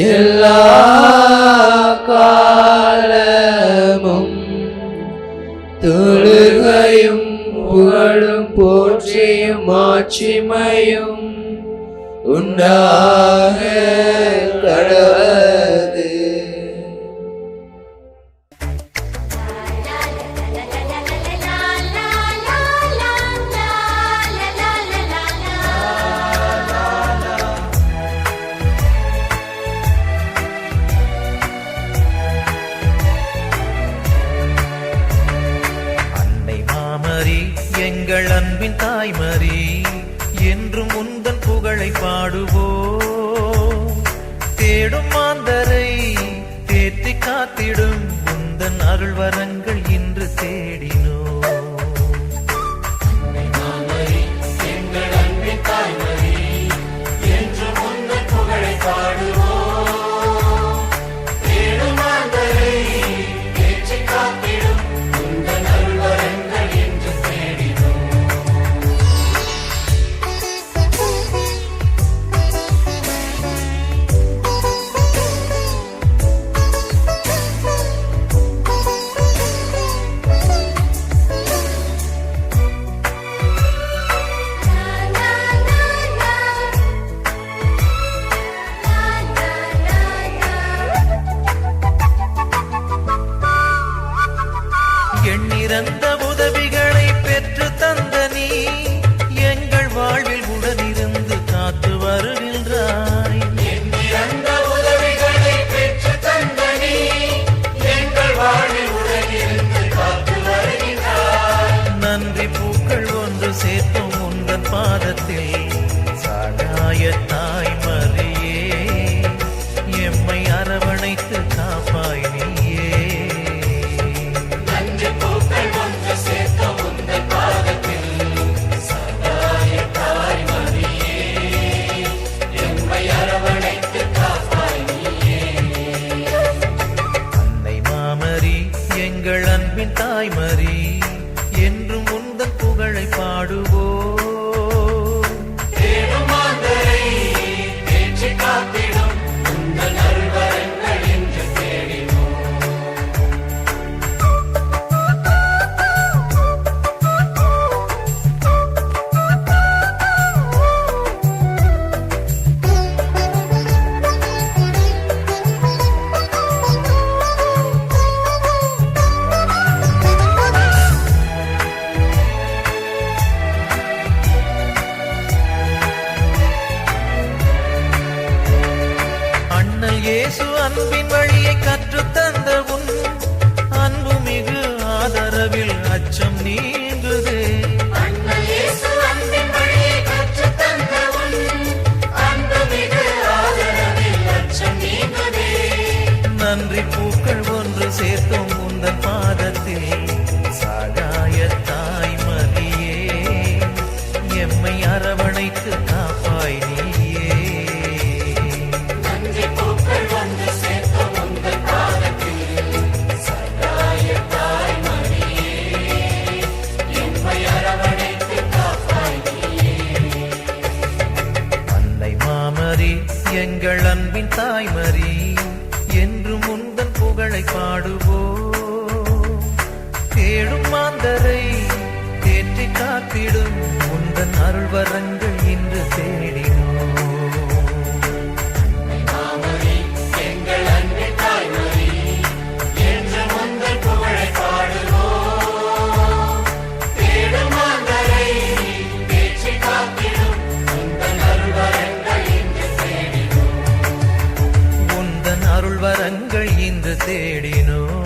எல்லா காலமும் தொழுகையும் புகழும் போற்றியும் மாட்சிமையும் உண்டாக கடவது. எங்கள் அன்பின் தாய்மரி, என்றும் உந்தன் புகழை பாடுவோம். தேடும் தாய்மரி என்றும் உந்தன் புகழை பாடுவோம். இயேசு அன்பின் வழியை கற்றுத்தந்த உன் அன்பு மிகு ஆதரவில் அச்சம் நீங்குதே. நன்றி பூக்கள் ஒன்று சேர்த்தோம் உந்தன் பாதத்தில். சகாய தாய்மரியே எம்மை அரவணைத்து காப்பாய் நீயே. எங்கள் அன்பின் தாய்மரி என்றும் உந்தன் புகழை பாடுவோம். தேடும் மாந்தரை தேற்றி காத்திடும் உந்தன் அருள் வரங்கள் இன்று தேடினோம். வரங்கள் இன்று தேடினோம்.